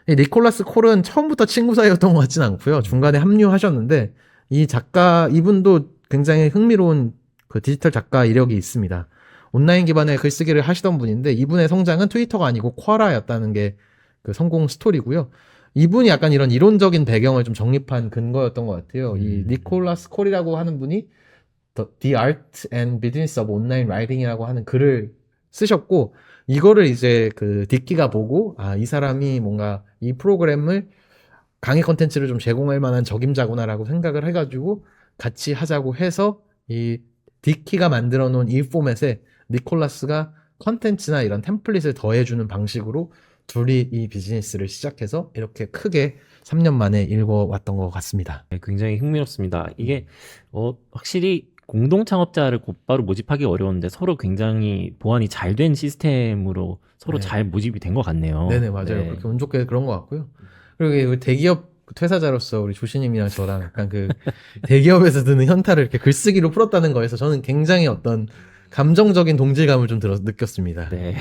이 니콜라스 콜은 처음부터 친구 사이였던 것 같진 않고요. 중간에 합류하셨는데 이 작가 이분도 굉장히 흥미로운 그 디지털 작가 이력이 있습니다. 온라인 기반의 글쓰기를 하시던 분인데 이분의 성장은 트위터가 아니고 쿼라였다는 게 그 성공 스토리고요. 이분이 약간 이런 이론적인 배경을 좀 정립한 근거였던 것 같아요. 이 니콜라스 콜이라고 하는 분이 The Art and Business of Online Writing이라고 하는 글을 쓰셨고 이거를 이제 그 딕키가 보고 이 사람이 뭔가 이 프로그램을 강의 컨텐츠를 좀 제공할 만한 적임자구나라고 생각을 해가지고 같이 하자고 해서 이 딕키가 만들어 놓은 이 포맷에 니콜라스가 컨텐츠나 이런 템플릿을 더해주는 방식으로 둘이 이 비즈니스를 시작해서 이렇게 크게 3년 만에 읽어왔던 것 같습니다. 네, 굉장히 흥미롭습니다. 이게 확실히 공동 창업자를 곧바로 모집하기 어려운데 서로 굉장히 보완이 잘 된 시스템으로 서로 네. 잘 모집이 된 것 같네요. 네네 맞아요. 네. 그렇게 운 좋게 그런 것 같고요. 그리고 이 대기업 퇴사자로서 우리 조시님이랑 저랑 약간 그 대기업에서 드는 현타를 이렇게 글쓰기로 풀었다는 거에서 저는 굉장히 어떤 감정적인 동질감을 좀 느꼈습니다. 네.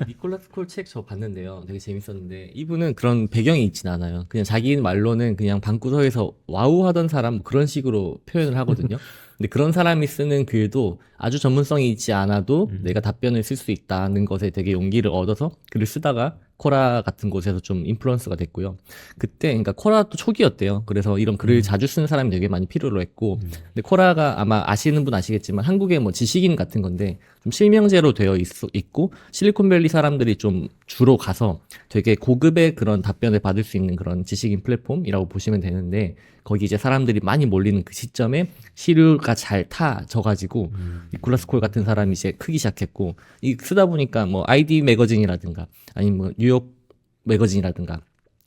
니콜라스 콜 책 저 봤는데요. 되게 재밌었는데 이분은 그런 배경이 있진 않아요. 그냥 자기 말로는 그냥 방구석에서 와우 하던 사람 뭐 그런 식으로 표현을 하거든요. 근데 그런 사람이 쓰는 글도 아주 전문성이 있지 않아도 내가 답변을 쓸 수 있다는 것에 되게 용기를 얻어서 글을 쓰다가 코라 같은 곳에서 좀 인플루언스가 됐고요. 그때 그러니까 코라도 초기였대요. 그래서 이런 글을 자주 쓰는 사람이 되게 많이 필요로 했고 근데 코라가 아마 아시는 분 아시겠지만 한국의 뭐 지식인 같은 건데 좀 실명제로 되어 있고 실리콘밸리 사람들이 좀 주로 가서 되게 고급의 그런 답변을 받을 수 있는 그런 지식인 플랫폼이라고 보시면 되는데 거기 이제 사람들이 많이 몰리는 그 시점에 시류가 잘 타져가지고 니콜라스 콜 같은 사람이 이제 크기 시작했고 이 쓰다 보니까 뭐 아이디 매거진이라든가 아니면 뭐 뉴욕 매거진이라든가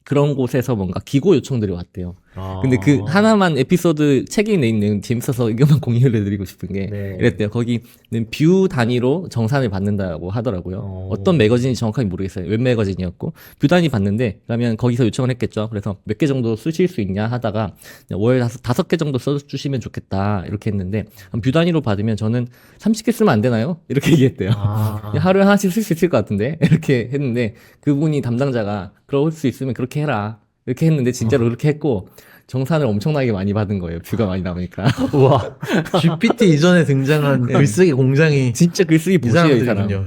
그런 곳에서 뭔가 기고 요청들이 왔대요. 근데 그 하나만 에피소드 책에 있는 재밌어서 이것만 공유를 해드리고 싶은 게 네. 이랬대요. 거기는 뷰 단위로 정산을 받는다고 하더라고요. 어떤 매거진이 정확하게 모르겠어요. 웹 매거진이었고 뷰 단위 받는데 그러면 거기서 요청을 했겠죠. 그래서 몇 개 정도 쓰실 수 있냐 하다가 월 5개 정도 써주시면 좋겠다 이렇게 했는데 뷰 단위로 받으면 저는 30개 쓰면 안 되나요? 이렇게 얘기했대요. 하루에 하나씩 쓸 수 있을 것 같은데 이렇게 했는데 그분이 담당자가 그럴 수 있으면 그렇게 해라 이렇게 했는데 진짜로 그렇게 했고 정산을 엄청나게 많이 받은 거예요. 뷰가 많이 나오니까. 우와. GPT 이전에 등장한 글쓰기 공장이 진짜 글쓰기 이 보세요, 이 사람. 사람들이군요.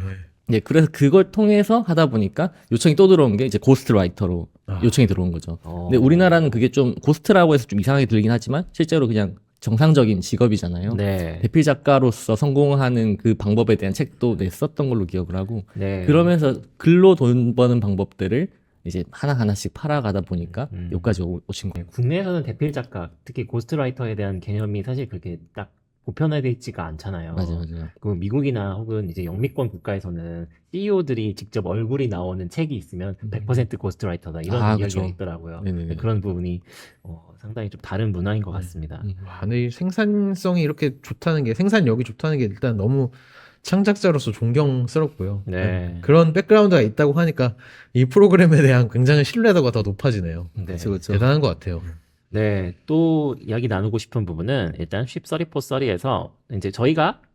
예, 그래서 그걸 통해서 하다 보니까 요청이 또 들어온 게 이제 고스트라이터로 요청이 들어온 거죠. 근데 우리나라는 그게 좀 고스트라고 해서 좀 이상하게 들리긴 하지만 실제로 그냥 정상적인 직업이잖아요. 네. 대필 작가로서 성공하는 그 방법에 대한 책도 냈었던 걸로 기억을 하고 네. 그러면서 글로 돈 버는 방법들을 이제 하나하나씩 팔아가다 보니까 여기까지 오신 거예요. 국내에서는 대필 작가, 특히 고스트라이터에 대한 개념이 사실 그렇게 딱 보편화되어 있지가 않잖아요. 맞아요. 그 미국이나 혹은 이제 영미권 국가에서는 CEO들이 직접 얼굴이 나오는 책이 있으면 100% 고스트라이터다 이런 이야기가 그쵸. 있더라고요. 네네네. 그런 부분이 상당히 좀 다른 문화인 것 같습니다. 와, 근데 이 생산성이 이렇게 좋다는 게 생산력이 좋다는 게 일단 너무 창작자로서 존경스럽고요. 네. 그런 백그라운드가 있다고 하니까 이 프로그램에 대한 굉장히 신뢰도가 더 높아지네요. 네. 그렇죠. 대단한 것 같아요. 네, 또 이야기 나누고 싶은 부분은 일단 쉽3430에서 이제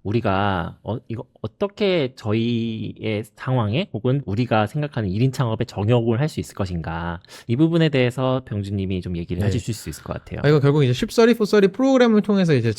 우리가 이거 어떻게 저희의 상황에 혹은 우리가 생각하는 1인 창업에 적용을 할 수 있을 것인가 이 부분에 대해서 병주님이 좀 얘기를 네. 해주실 수 있을 것 같아요. 이거 결국 이제 쉽3430 프로그램을 통해서 이제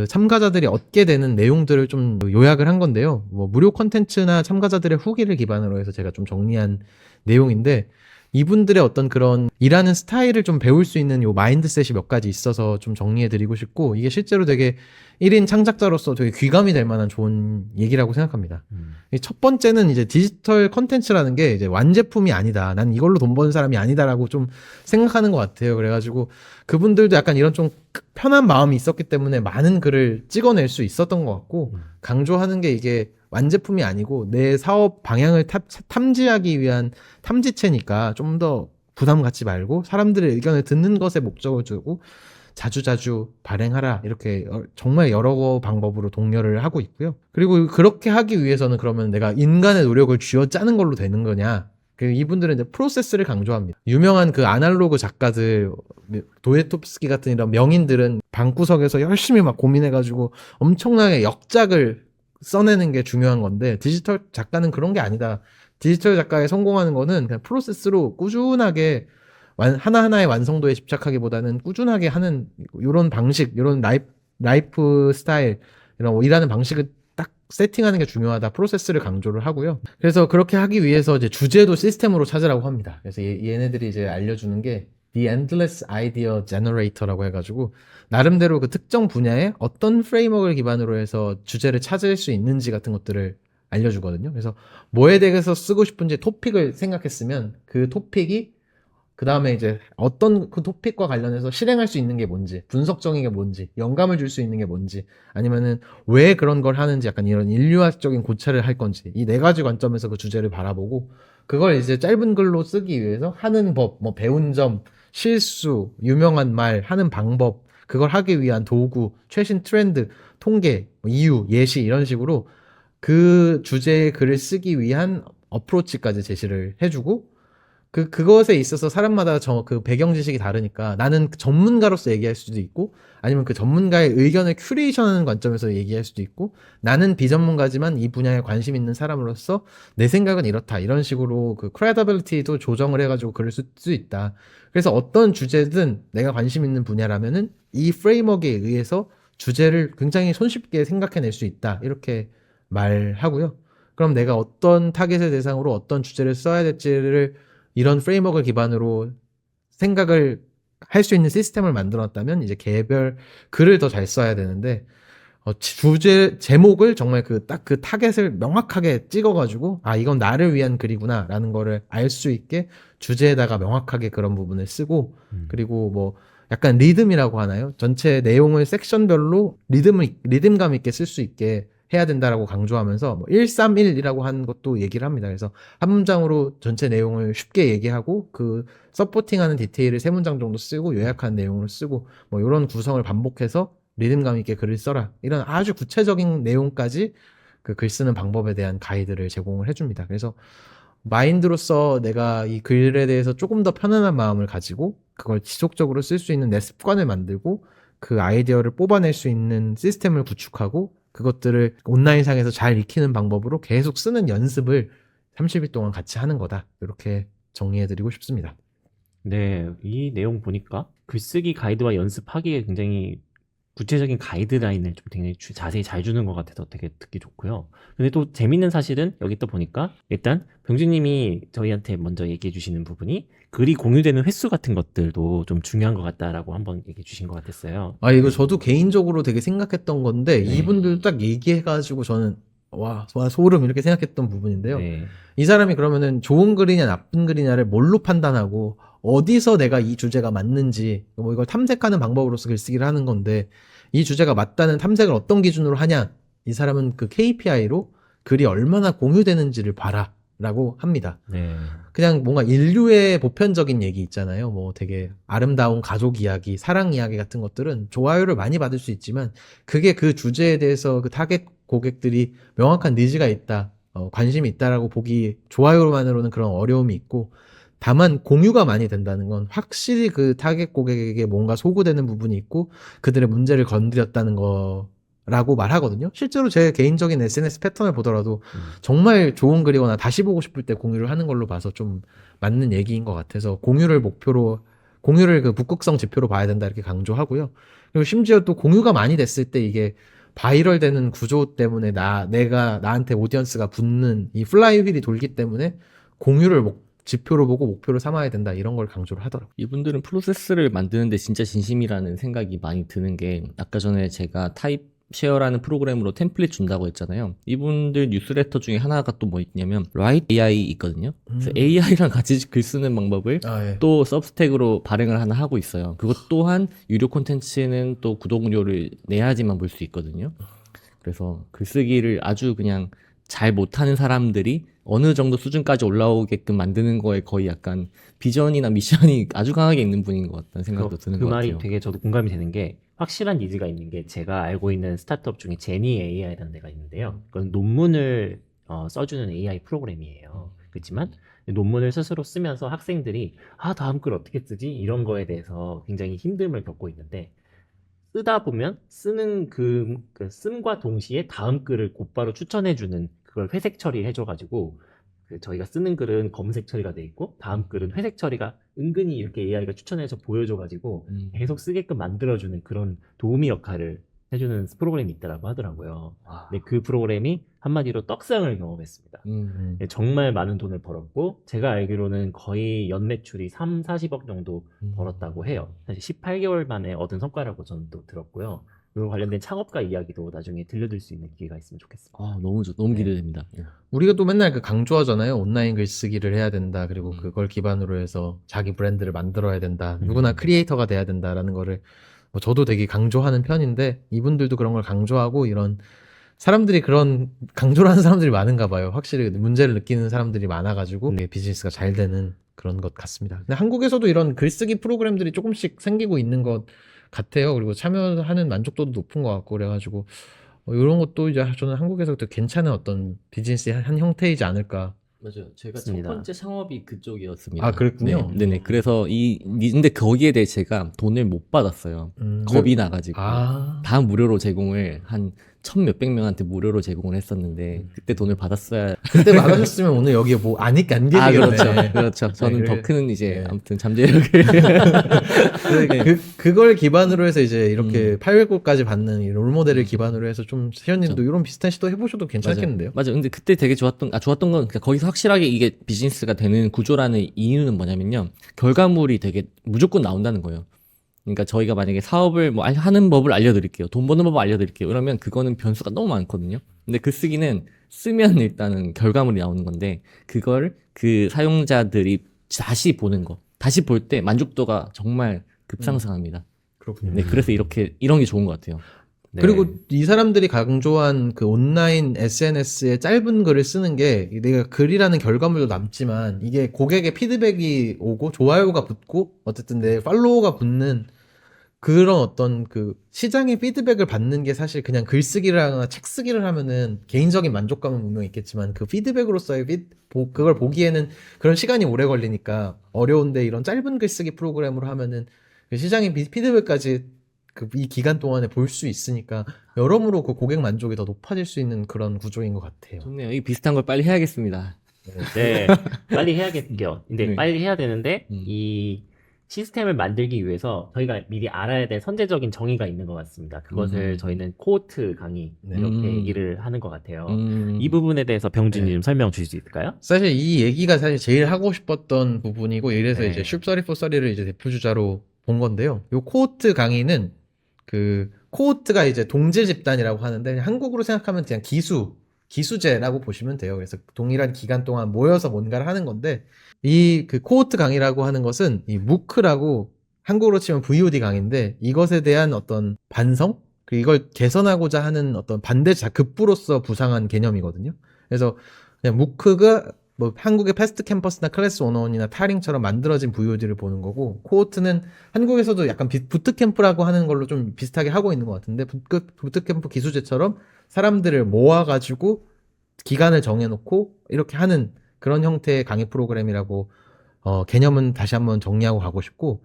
참가자들이 얻게 되는 내용들을 좀 요약을 한 건데요. 뭐 무료 콘텐츠나 참가자들의 후기를 기반으로 해서 제가 좀 정리한 내용인데 이분들의 어떤 그런 일하는 스타일을 좀 배울 수 있는 요 마인드셋이 몇 가지 있어서 좀 정리해드리고 싶고 이게 실제로 되게 1인 창작자로서 되게 귀감이 될 만한 좋은 얘기라고 생각합니다. 이첫 번째는 이제 디지털 컨텐츠라는 게 이제 완제품이 아니다. 난 이걸로 돈 버는 사람이 아니다라고 좀 생각하는 것 같아요. 그래가지고 그분들도 약간 이런 좀 편한 마음이 있었기 때문에 많은 글을 찍어낼 수 있었던 것 같고 강조하는 게 이게 완제품이 아니고 내 사업 방향을 탐지하기 위한 탐지체니까 좀 더 부담 갖지 말고 사람들의 의견을 듣는 것에 목적을 두고 자주자주 발행하라 이렇게 정말 여러 방법으로 독려를 하고 있고요. 그리고 그렇게 하기 위해서는 그러면 내가 인간의 노력을 쥐어짜는 걸로 되는 거냐 이분들은 이제 프로세스를 강조합니다. 유명한 그 아날로그 작가들, 도에토프스키 같은 이런 명인들은 방구석에서 열심히 막 고민해가지고 엄청나게 역작을 써내는 게 중요한 건데, 디지털 작가는 그런 게 아니다. 디지털 작가에 성공하는 거는 그냥 프로세스로 꾸준하게 하나하나의 완성도에 집착하기보다는 꾸준하게 하는 이런 방식, 이런 라이프 스타일, 이런 일하는 방식을 딱 세팅하는 게 중요하다. 프로세스를 강조를 하고요. 그래서 그렇게 하기 위해서 이제 주제도 시스템으로 찾으라고 합니다. 그래서 얘네들이 이제 알려주는 게 The Endless Idea Generator라고 해가지고 나름대로 그 특정 분야에 어떤 프레임워크를 기반으로 해서 주제를 찾을 수 있는지 같은 것들을 알려주거든요. 그래서 뭐에 대해서 쓰고 싶은지 토픽을 생각했으면 그 토픽이 그 다음에 이제 어떤 그 토픽과 관련해서 실행할 수 있는 게 뭔지, 분석적인 게 뭔지, 영감을 줄 수 있는 게 뭔지, 아니면은 왜 그런 걸 하는지 약간 이런 인류학적인 고찰을 할 건지, 이 네 가지 관점에서 그 주제를 바라보고, 그걸 이제 짧은 글로 쓰기 위해서 하는 법, 뭐 배운 점, 실수, 유명한 말, 하는 방법, 그걸 하기 위한 도구, 최신 트렌드, 통계, 뭐 이유, 예시 이런 식으로 그 주제의 글을 쓰기 위한 어프로치까지 제시를 해주고, 그것에 있어서 사람마다 그 배경 지식이 다르니까 나는 전문가로서 얘기할 수도 있고 아니면 그 전문가의 의견을 큐레이션하는 관점에서 얘기할 수도 있고 나는 비전문가지만 이 분야에 관심 있는 사람으로서 내 생각은 이렇다. 이런 식으로 그 크레더빌리티도 조정을 해가지고 글을 쓸 수 있다. 그래서 어떤 주제든 내가 관심 있는 분야라면은 이 프레임워크에 의해서 주제를 굉장히 손쉽게 생각해낼 수 있다. 이렇게 말하고요. 그럼 내가 어떤 타겟의 대상으로 어떤 주제를 써야 될지를 이런 프레임워크를 기반으로 생각을 할 수 있는 시스템을 만들었다면 이제 개별 글을 더 잘 써야 되는데 주제 제목을 정말 딱 그 타겟을 명확하게 찍어가지고 아 이건 나를 위한 글이구나라는 거를 알 수 있게 주제에다가 명확하게 그런 부분을 쓰고 그리고 뭐 약간 리듬이라고 하나요? 전체 내용을 섹션별로 리듬감 있게 쓸 수 있게 해야 된다라고 강조하면서 뭐 131이라고 하는 것도 얘기를 합니다. 그래서 한 문장으로 전체 내용을 쉽게 얘기하고 그 서포팅하는 디테일을 세 문장 정도 쓰고 요약한 내용을 쓰고 뭐 이런 구성을 반복해서 리듬감 있게 글을 써라. 이런 아주 구체적인 내용까지 그 글 쓰는 방법에 대한 가이드를 제공을 해줍니다. 그래서 마인드로서 내가 이 글에 대해서 조금 더 편안한 마음을 가지고 그걸 지속적으로 쓸 수 있는 내 습관을 만들고 그 아이디어를 뽑아낼 수 있는 시스템을 구축하고 그것들을 온라인상에서 잘 익히는 방법으로 계속 쓰는 연습을 30일 동안 같이 하는 거다. 이렇게 정리해드리고 싶습니다. 네, 이 내용 보니까 글쓰기 가이드와 연습하기에 굉장히 구체적인 가이드라인을 좀 굉장히 자세히 잘 주는 것 같아서 되게 듣기 좋고요. 근데 또 재밌는 사실은 여기 또 보니까 일단 병준님이 저희한테 먼저 얘기해 주시는 부분이 글이 공유되는 횟수 같은 것들도 좀 중요한 것 같다라고 한번 얘기해 주신 것 같았어요. 아, 이거 저도 개인적으로 되게 생각했던 건데, 네. 이분들 딱 얘기해가지고 저는, 와, 소름 이렇게 생각했던 부분인데요. 네. 이 사람이 그러면은 좋은 글이냐 나쁜 글이냐를 뭘로 판단하고, 어디서 내가 이 주제가 맞는지, 뭐 이걸 탐색하는 방법으로서 글쓰기를 하는 건데, 이 주제가 맞다는 탐색을 어떤 기준으로 하냐? 이 사람은 그 KPI로 글이 얼마나 공유되는지를 봐라. 라고 합니다. 네. 그냥 뭔가 인류의 보편적인 얘기 있잖아요. 뭐 되게 아름다운 가족 이야기, 사랑 이야기 같은 것들은 좋아요를 많이 받을 수 있지만 그게 그 주제에 대해서 그 타겟 고객들이 명확한 니즈가 있다, 관심이 있다라고 보기 좋아요만으로는 그런 어려움이 있고 다만 공유가 많이 된다는 건 확실히 그 타겟 고객에게 뭔가 소구되는 부분이 있고 그들의 문제를 건드렸다는 거라고 말하거든요. 실제로 제 개인적인 SNS 패턴을 보더라도 정말 좋은 글이거나 다시 보고 싶을 때 공유를 하는 걸로 봐서 좀 맞는 얘기인 것 같아서 공유를 그 북극성 지표로 봐야 된다 이렇게 강조하고요. 그리고 심지어 또 공유가 많이 됐을 때 이게 바이럴 되는 구조 때문에 내가 나한테 오디언스가 붙는 이 플라이 휠이 돌기 때문에 공유를 지표로 보고 목표로 삼아야 된다 이런 걸 강조를 하더라고요. 이분들은 프로세스를 만드는데 진짜 진심이라는 생각이 많이 드는 게 아까 전에 제가 타입 쉐어라는 프로그램으로 템플릿 준다고 했잖아요. 이분들 뉴스레터 중에 하나가 또 뭐 있냐면 Write AI 있거든요. 그래서 AI랑 같이 글 쓰는 방법을 예. 또 서브스택으로 발행을 하나 하고 있어요. 그것 또한 유료 콘텐츠는 또 구독료를 내야지만 볼 수 있거든요. 그래서 글쓰기를 아주 그냥 잘 못하는 사람들이 어느 정도 수준까지 올라오게끔 만드는 거에 거의 약간 비전이나 미션이 아주 강하게 있는 분인 것 같다는 생각도 드는 그 것 말이 같아요. 되게 저도 공감이 되는 게 확실한 니즈가 있는 게 제가 알고 있는 스타트업 중에 제니 AI라는 데가 있는데요. 그건 논문을 써주는 AI 프로그램이에요. 그렇지만 논문을 스스로 쓰면서 학생들이 다음 글 어떻게 쓰지? 이런 거에 대해서 굉장히 힘듦을 겪고 있는데 쓰다 보면 쓰는 그 씀과 동시에 다음 글을 곧바로 추천해주는 그걸 회색 처리해줘가지고 저희가 쓰는 글은 검색 처리가 돼 있고 다음 글은 회색 처리가 은근히 이렇게 AI가 추천해서 보여줘가지고 계속 쓰게끔 만들어주는 그런 도우미 역할을 해주는 프로그램이 있더라고 하더라고요. 와. 근데 그 프로그램이 한마디로 떡상을 경험했습니다. 네, 정말 많은 돈을 벌었고 제가 알기로는 거의 연매출이 3, 40억 정도 벌었다고 해요. 사실 18개월 만에 얻은 성과라고 저는 또 들었고요. 그리고 관련된 창업가 이야기도 나중에 들려줄 수 있는 기회가 있으면 좋겠습니다. 너무 네. 기대됩니다. 예. 우리가 또 맨날 그 강조하잖아요. 온라인 글쓰기를 해야 된다. 그리고 그걸 기반으로 해서 자기 브랜드를 만들어야 된다. 누구나 크리에이터가 돼야 된다라는 거를 뭐 저도 되게 강조하는 편인데 이분들도 그런 걸 강조하고 이런 사람들이 그런 강조를 하는 사람들이 많은가 봐요. 확실히 문제를 느끼는 사람들이 많아가지고 비즈니스가 잘 되는 그런 것 같습니다. 근데 한국에서도 이런 글쓰기 프로그램들이 조금씩 생기고 있는 것 같아요. 그리고 참여하는 만족도도 높은 것 같고 그래가지고 이런 것도 이제 저는 한국에서도 괜찮은 어떤 비즈니스의 한 형태이지 않을까. 맞아요. 제가 맞습니다. 첫 번째 창업이 그쪽이었습니다. 아, 그랬군요. 네네. 그래서 근데 거기에 대해 제가 돈을 못 받았어요. 겁이 나가지고. 다 무료로 제공을 한 1,000몇백 명한테 무료로 제공을 했었는데 그때 돈을 받았어야. 그때 받아줬으면 오늘 여기에 뭐 안 계리겠네. 그렇죠. 저는 그래. 더 큰 이제 네. 아무튼 잠재력을. 그걸 기반으로 해서 이제 이렇게 800골까지 받는 이 롤모델을 기반으로 해서 좀 시현님도 이런 비슷한 시도 해보셔도 괜찮겠는데요? 맞아요. 근데 그때 되게 좋았던 건 그러니까 거기서 확실하게 이게 비즈니스가 되는 구조라는 이유는 뭐냐면요. 결과물이 되게 무조건 나온다는 거예요. 그러니까 저희가 만약에 사업을 뭐 하는 법을 알려드릴게요. 돈 버는 법을 알려드릴게요. 그러면 그거는 변수가 너무 많거든요. 근데 글쓰기는 쓰면 일단은 결과물이 나오는 건데 그걸 그 사용자들이 다시 보는 거. 다시 볼 때 만족도가 정말 급상승합니다. 그렇군요. 네, 그래서 이런 게 좋은 것 같아요. 네. 그리고 이 사람들이 강조한 그 온라인 SNS에 짧은 글을 쓰는 게 내가 글이라는 결과물도 남지만 이게 고객의 피드백이 오고 좋아요가 붙고 어쨌든 내 팔로워가 붙는 그런 어떤 그 시장의 피드백을 받는 게 사실 그냥 글쓰기를 하거나 책 쓰기를 하면은 개인적인 만족감은 분명히 있겠지만 그 피드백으로서의 그걸 보기에는 그런 시간이 오래 걸리니까 어려운데 이런 짧은 글쓰기 프로그램으로 하면은 그 시장의 피드백까지 이 기간 동안에 볼 수 있으니까 여러모로 그 고객 만족이 더 높아질 수 있는 그런 구조인 것 같아요. 좋네요. 이 비슷한 걸 빨리 해야겠습니다. 네, 빨리 해야겠죠. 근데 네. 빨리 해야 되는데 음. 이 시스템을 만들기 위해서 저희가 미리 알아야 될 선제적인 정의가 있는 것 같습니다. 그것을 저희는 코호트 강의 네. 이렇게 얘기를 하는 것 같아요. 이 이 부분에 대해서 병준이 네. 좀 설명 주실 수 있을까요? 사실 이 얘기가 사실 제일 하고 싶었던 부분이고 이래서 네. 이제 슈퍼34를 이제 대표 주자로 본 건데요. 요 코호트 강의는 그 코호트가 이제 동질 집단이라고 하는데 한국으로 생각하면 그냥 기수제라고 보시면 돼요. 그래서 동일한 기간 동안 모여서 뭔가를 하는 건데 이 그 코호트 강의라고 하는 것은 이 무크라고 한국으로 치면 VOD 강의인데 이것에 대한 어떤 반성 그리고 이걸 개선하고자 하는 어떤 급부로서 부상한 개념이거든요. 그래서 그냥 무크가 뭐 한국의 패스트 캠퍼스나 클래스 101이나 타링처럼 만들어진 VOD를 보는 거고 코호트는 한국에서도 약간 부트캠프라고 하는 걸로 좀 비슷하게 하고 있는 것 같은데 부트캠프 기수제처럼 사람들을 모아가지고 기간을 정해놓고 이렇게 하는 그런 형태의 강의 프로그램이라고 개념은 다시 한번 정리하고 가고 싶고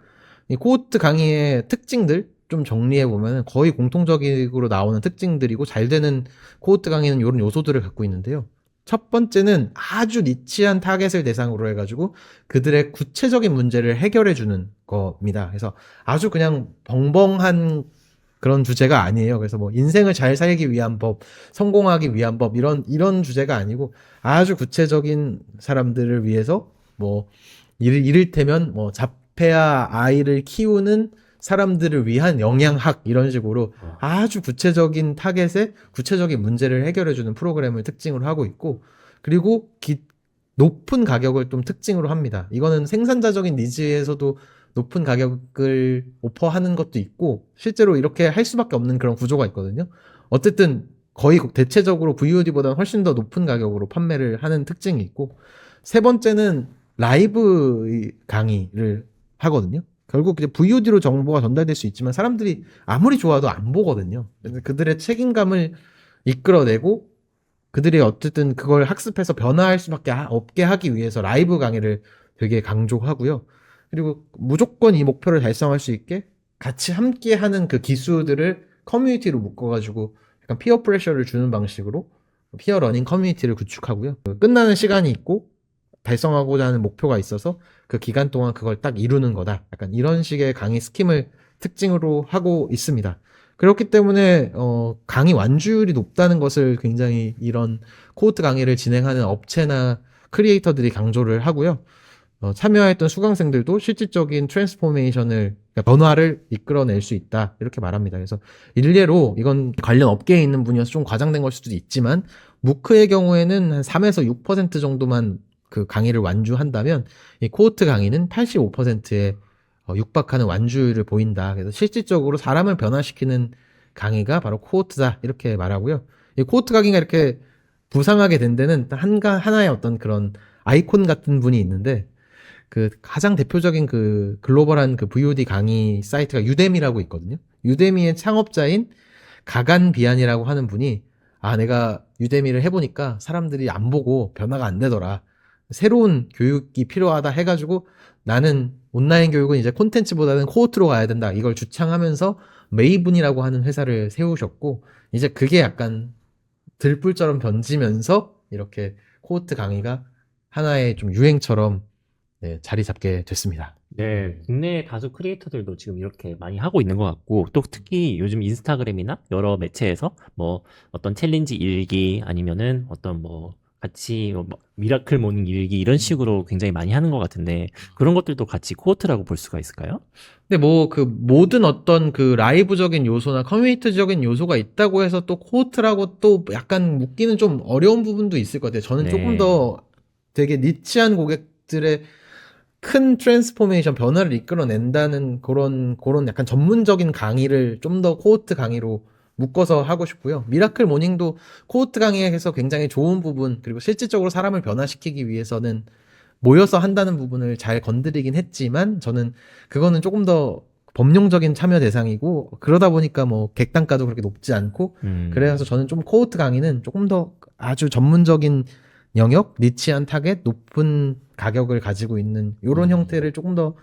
이 코호트 강의의 특징들 좀 정리해보면 거의 공통적으로 나오는 특징들이고 잘 되는 코호트 강의는 이런 요소들을 갖고 있는데요. 첫 번째는 아주 니치한 타겟을 대상으로 해가지고 그들의 구체적인 문제를 해결해주는 겁니다. 그래서 아주 그냥 벙벙한 그런 주제가 아니에요. 그래서 뭐 인생을 잘 살기 위한 법, 성공하기 위한 법 이런 주제가 아니고 아주 구체적인 사람들을 위해서 뭐 이를테면 뭐 자폐아 아이를 키우는 사람들을 위한 영양학 이런 식으로 아주 구체적인 타겟에 구체적인 문제를 해결해주는 프로그램을 특징으로 하고 있고 그리고 높은 가격을 좀 특징으로 합니다. 이거는 생산자적인 니즈에서도 높은 가격을 오퍼하는 것도 있고 실제로 이렇게 할 수밖에 없는 그런 구조가 있거든요. 어쨌든 거의 대체적으로 VOD보다는 훨씬 더 높은 가격으로 판매를 하는 특징이 있고 세 번째는 라이브 강의를 하거든요. 결국 이제 VOD로 정보가 전달될 수 있지만 사람들이 아무리 좋아도 안 보거든요. 그래서 그들의 책임감을 이끌어내고 그들이 어쨌든 그걸 학습해서 변화할 수밖에 없게 하기 위해서 라이브 강의를 되게 강조하고요. 그리고 무조건 이 목표를 달성할 수 있게 같이 함께 하는 그 기수들을 커뮤니티로 묶어가지고 약간 피어 프레셔를 주는 방식으로 피어 러닝 커뮤니티를 구축하고요. 끝나는 시간이 있고 달성하고자 하는 목표가 있어서 그 기간 동안 그걸 딱 이루는 거다. 약간 이런 식의 강의 스킴을 특징으로 하고 있습니다. 그렇기 때문에 강의 완주율이 높다는 것을 굉장히 이런 코호트 강의를 진행하는 업체나 크리에이터들이 강조를 하고요. 참여했던 수강생들도 실질적인 트랜스포메이션을, 그러니까 변화를 이끌어낼 수 있다 이렇게 말합니다. 그래서 일례로 이건 관련 업계에 있는 분이어서 좀 과장된 걸 수도 있지만 무크의 경우에는 한 3에서 6% 정도만 그 강의를 완주한다면 이 코호트 강의는 85%에 육박하는 완주율을 보인다. 그래서 실질적으로 사람을 변화시키는 강의가 바로 코호트다 이렇게 말하고요. 이 코호트 강의가 이렇게 부상하게 된 데는 하나의 어떤 그런 아이콘 같은 분이 있는데 그 가장 대표적인 그 글로벌한 그 VOD 강의 사이트가 유데미라고 있거든요. 유데미의 창업자인 가간 비안이라고 하는 분이 내가 유데미를 해보니까 사람들이 안 보고 변화가 안 되더라. 새로운 교육이 필요하다 해가지고 나는 온라인 교육은 이제 콘텐츠보다는 코호트로 가야 된다. 이걸 주창하면서 메이븐이라고 하는 회사를 세우셨고 이제 그게 약간 들불처럼 번지면서 이렇게 코호트 강의가 하나의 좀 유행처럼 자리 잡게 됐습니다. 네, 국내 다수 크리에이터들도 지금 이렇게 많이 하고 있는 것 같고, 또 특히 요즘 인스타그램이나 여러 매체에서 뭐 어떤 챌린지 일기 아니면은 어떤 뭐 같이 뭐 미라클 모닝 일기 이런 식으로 굉장히 많이 하는 것 같은데, 그런 것들도 같이 코호트라고 볼 수가 있을까요? 근데 뭐 그 모든 어떤 그 라이브적인 요소나 커뮤니티적인 요소가 있다고 해서 또 코호트라고 또 약간 묶기는 좀 어려운 부분도 있을 것 같아요. 저는 네. 조금 더 되게 니치한 고객들의 큰 트랜스포메이션 변화를 이끌어낸다는 그런 약간 전문적인 강의를 좀 더 코호트 강의로 묶어서 하고 싶고요. 미라클 모닝도 코호트 강의에서 굉장히 좋은 부분, 그리고 실질적으로 사람을 변화시키기 위해서는 모여서 한다는 부분을 잘 건드리긴 했지만 저는 그거는 조금 더 범용적인 참여 대상이고 그러다 보니까 뭐 객단가도 그렇게 높지 않고 그래서 저는 좀 코호트 강의는 조금 더 아주 전문적인 영역, 니치한 타겟, 높은 가격을 가지고 있는 이런 형태를 조금 더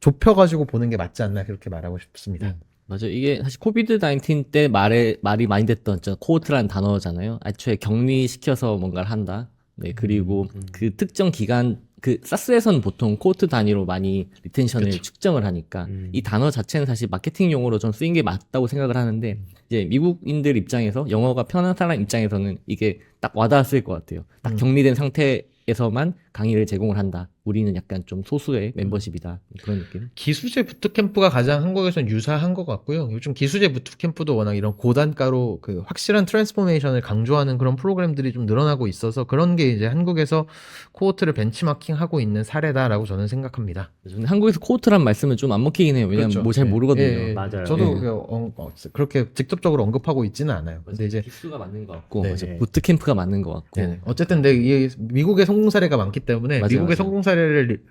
좁혀가지고 보는 게 맞지 않나 그렇게 말하고 싶습니다. 맞아요. 이게 사실 코비드 19 때 말이 많이 됐던 코호트라는 단어잖아요. 애초에 격리시켜서 뭔가를 한다. 네, 그리고 그 특정 기간, 그 사스에서는 보통 코호트 단위로 많이 리텐션을 그쵸. 측정을 하니까 이 단어 자체는 사실 마케팅 용어로 좀 쓰인 게 맞다고 생각을 하는데 이제 미국인들 입장에서 영어가 편한 사람 입장에서는 이게 딱 와닿았을 것 같아요. 딱 격리된 상태에서만 강의를 제공을 한다. 우리는 약간 좀 소수의 멤버십이다. 그런 느낌. 기수제 부트캠프가 가장 한국에서는 유사한 것 같고요. 요즘 기수제 부트캠프도 워낙 이런 고단가로 그 확실한 트랜스포메이션을 강조하는 그런 프로그램들이 좀 늘어나고 있어서 그런 게 이제 한국에서 코호트를 벤치마킹하고 있는 사례다라고 저는 생각합니다. 저는 한국에서 코호트란 말씀은 좀 안 먹히긴 해요. 왜냐면 그렇죠. 뭐 잘 예, 모르거든요. 예, 예. 맞아요. 저도 그렇게 직접적으로 언급하고 있지는 않아요. 근데 이제 기수가 맞는 것 같고 네. 맞아. 부트캠프가 맞는 것 같고 네네. 어쨌든 이 미국의 성공 사례가 많기 때문에 맞아요, 미국의 맞아요. 성공 사례를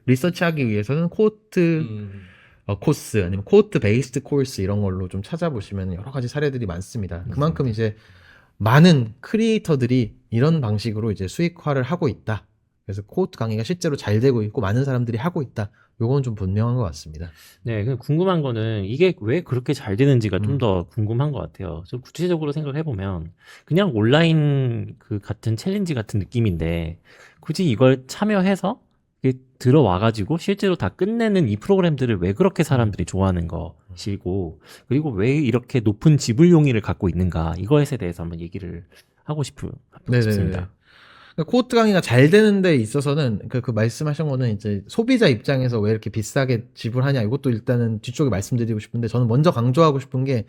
리서치하기 위해서는 코호트 코스 아니면 코호트 베이스드 코스 이런 걸로 좀 찾아보시면 여러 가지 사례들이 많습니다. 그만큼 이제 많은 크리에이터들이 이런 방식으로 이제 수익화를 하고 있다. 그래서 코호트 강의가 실제로 잘 되고 있고 많은 사람들이 하고 있다. 요건 좀 분명한 것 같습니다. 네, 근데 궁금한 거는 이게 왜 그렇게 잘 되는지가 좀 더 궁금한 것 같아요. 좀 구체적으로 생각을 해보면 그냥 온라인 그 같은 챌린지 같은 느낌인데 굳이 이걸 참여해서 이게 들어와가지고 실제로 다 끝내는 이 프로그램들을 왜 그렇게 사람들이 좋아하는 것이고 그리고 왜 이렇게 높은 지불 용의를 갖고 있는가 이거에 대해서 한번 얘기를 하고 싶습니다. 코호트 강의가 잘 되는 데 있어서는 그 말씀하신 거는 이제 소비자 입장에서 왜 이렇게 비싸게 지불하냐 이것도 일단은 뒤쪽에 말씀드리고 싶은데 저는 먼저 강조하고 싶은 게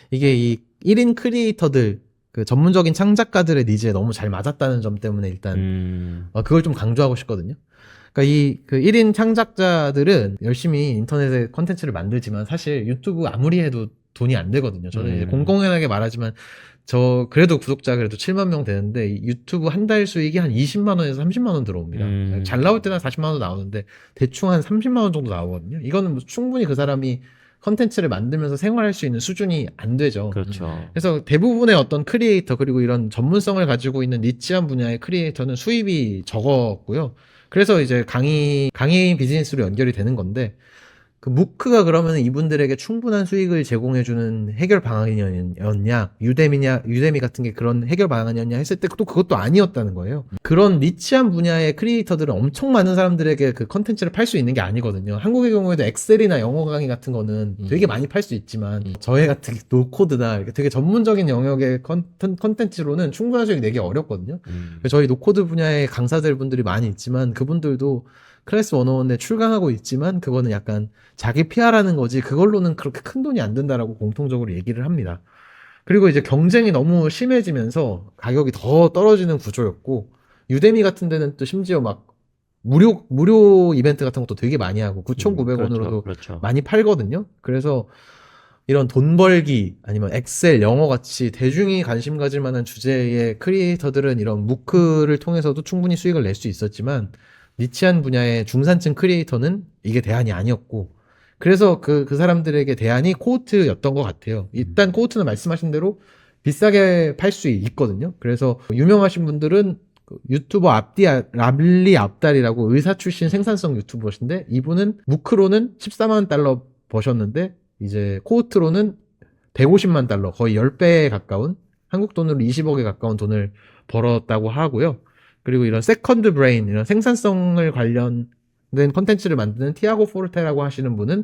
이게 이 1인 크리에이터들 그 전문적인 창작가들의 니즈에 너무 잘 맞았다는 점 때문에 일단 그걸 좀 강조하고 싶거든요. 그러니까 그 1인 창작자들은 열심히 인터넷에 컨텐츠를 만들지만 사실 유튜브 아무리 해도 돈이 안 되거든요. 저는 이제 공공연하게 말하지만 그래도 구독자 그래도 7만 명 되는데 유튜브 한 달 수익이 한 20만 원에서 30만 원 들어옵니다. 잘 나올 때는 40만 원 나오는데 대충 한 30만 원 정도 나오거든요. 이거는 뭐 충분히 그 사람이 컨텐츠를 만들면서 생활할 수 있는 수준이 안 되죠. 그렇죠. 그래서 대부분의 어떤 크리에이터 그리고 이런 전문성을 가지고 있는 니치한 분야의 크리에이터는 수입이 적었고요. 그래서 이제 강의 비즈니스로 연결이 되는 건데 그 무크가 그러면 이분들에게 충분한 수익을 제공해주는 해결 방안이었냐, 유데미 같은 게 그런 해결 방안이었냐 했을 때 또 그것도 아니었다는 거예요. 그런 니치한 분야의 크리에이터들은 엄청 많은 사람들에게 그 컨텐츠를 팔 수 있는 게 아니거든요. 한국의 경우에도 엑셀이나 영어 강의 같은 거는 되게 많이 팔 수 있지만 저희 같은 노코드나 이렇게 되게 전문적인 영역의 컨텐츠로는 충분한 수익 내기 어렵거든요. 저희 노코드 분야의 강사들 분들이 많이 있지만 그분들도 클래스 101에 출강하고 있지만 그거는 약간 자기 PR하는 거지 그걸로는 그렇게 큰 돈이 안 든다라고 공통적으로 얘기를 합니다. 그리고 이제 경쟁이 너무 심해지면서 가격이 더 떨어지는 구조였고 유데미 같은 데는 또 심지어 막 무료 이벤트 같은 것도 되게 많이 하고 9,900원으로도 그렇죠. 많이 팔거든요. 그래서 이런 돈 벌기 아니면 엑셀, 영어 같이 대중이 관심 가질 만한 주제의 크리에이터들은 이런 무크를 통해서도 충분히 수익을 낼 수 있었지만 니치한 분야의 중산층 크리에이터는 이게 대안이 아니었고 그래서 그 사람들에게 대안이 코호트였던 것 같아요. 일단 코호트는 말씀하신 대로 비싸게 팔 수 있거든요. 그래서 유명하신 분들은 그 유튜버 람리 압달이라고 의사 출신 생산성 유튜버신데 이분은 무크로는 14만 달러 버셨는데 이제 코호트로는 150만 달러 거의 10배에 가까운 한국 돈으로 20억에 가까운 돈을 벌었다고 하고요. 그리고 이런 세컨드 브레인, 이런 생산성을 관련된 컨텐츠를 만드는 티아고 포르테라고 하시는 분은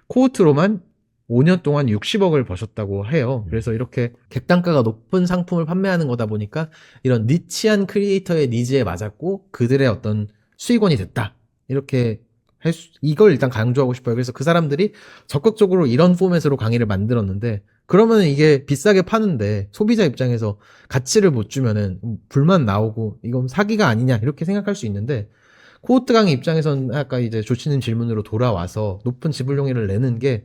코호트로만 5년 동안 60억을 버셨다고 해요. 그래서 이렇게 객단가가 높은 상품을 판매하는 거다 보니까 이런 니치한 크리에이터의 니즈에 맞았고 그들의 어떤 수익원이 됐다. 이렇게 이걸 일단 강조하고 싶어요. 그래서 그 사람들이 적극적으로 이런 포맷으로 강의를 만들었는데 그러면 이게 비싸게 파는데 소비자 입장에서 가치를 못 주면은 불만 나오고 이건 사기가 아니냐 이렇게 생각할 수 있는데 코호트 강의 입장에서는 아까 이제 조치는 질문으로 돌아와서 높은 지불용의를 내는 게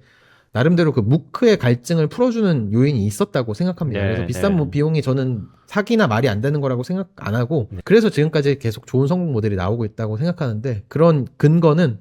나름대로 그 무크의 갈증을 풀어주는 요인이 있었다고 생각합니다. 네, 그래서 비싼 네. 비용이 저는 사기나 말이 안 되는 거라고 생각 안 하고 그래서 지금까지 계속 좋은 성공 모델이 나오고 있다고 생각하는데 그런 근거는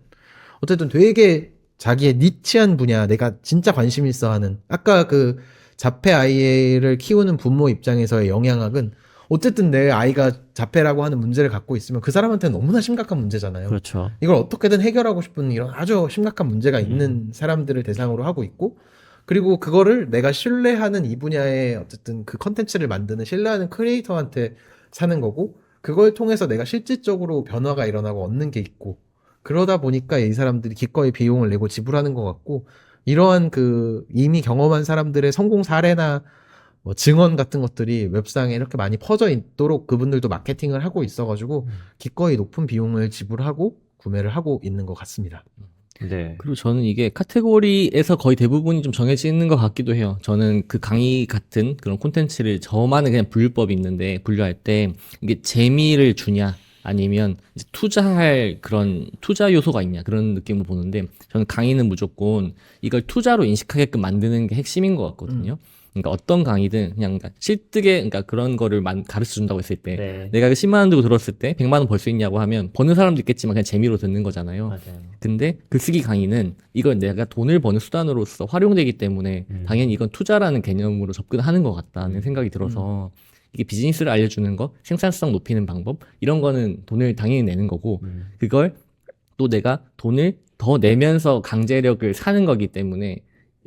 어쨌든 되게 자기의 니치한 분야, 내가 진짜 관심 있어 하는, 아까 그 자폐 아이를 키우는 부모 입장에서의 영향학은 어쨌든 내 아이가 자폐라고 하는 문제를 갖고 있으면 그 사람한테는 너무나 심각한 문제잖아요. 그렇죠. 이걸 어떻게든 해결하고 싶은 이런 아주 심각한 문제가 있는 사람들을 대상으로 하고 있고, 그리고 그거를 내가 신뢰하는 이 분야의 어쨌든 그 컨텐츠를 만드는 신뢰하는 크리에이터한테 사는 거고, 그걸 통해서 내가 실질적으로 변화가 일어나고 얻는 게 있고, 그러다 보니까 이 사람들이 기꺼이 비용을 내고 지불하는 것 같고 이러한 그 이미 경험한 사람들의 성공 사례나 뭐 증언 같은 것들이 웹상에 이렇게 많이 퍼져 있도록 그분들도 마케팅을 하고 있어가지고 기꺼이 높은 비용을 지불하고 구매를 하고 있는 것 같습니다. 네. 그리고 저는 이게 카테고리에서 거의 대부분이 좀 정해져 있는 것 같기도 해요. 저는 그 강의 같은 그런 콘텐츠를 저만의 그냥 분류법이 있는데 분류할 때 이게 재미를 주냐 아니면 이제 투자할 그런 투자 요소가 있냐 그런 느낌으로 보는데 저는 강의는 무조건 이걸 투자로 인식하게끔 만드는 게 핵심인 것 같거든요. 그러니까 어떤 강의든 그냥 실뜨게 그러니까 그런 거를 가르쳐 준다고 했을 때 네. 내가 10만 원 들고 들었을 때 100만 원 벌 수 있냐고 하면 버는 사람도 있겠지만 그냥 재미로 듣는 거잖아요. 맞아요. 근데 글쓰기 강의는 이걸 내가 돈을 버는 수단으로서 활용되기 때문에 당연히 이건 투자라는 개념으로 접근하는 것 같다는 생각이 들어서 이게 비즈니스를 알려주는 거, 생산성 높이는 방법 이런 거는 돈을 당연히 내는 거고 그걸 또 내가 돈을 더 내면서 강제력을 사는 거기 때문에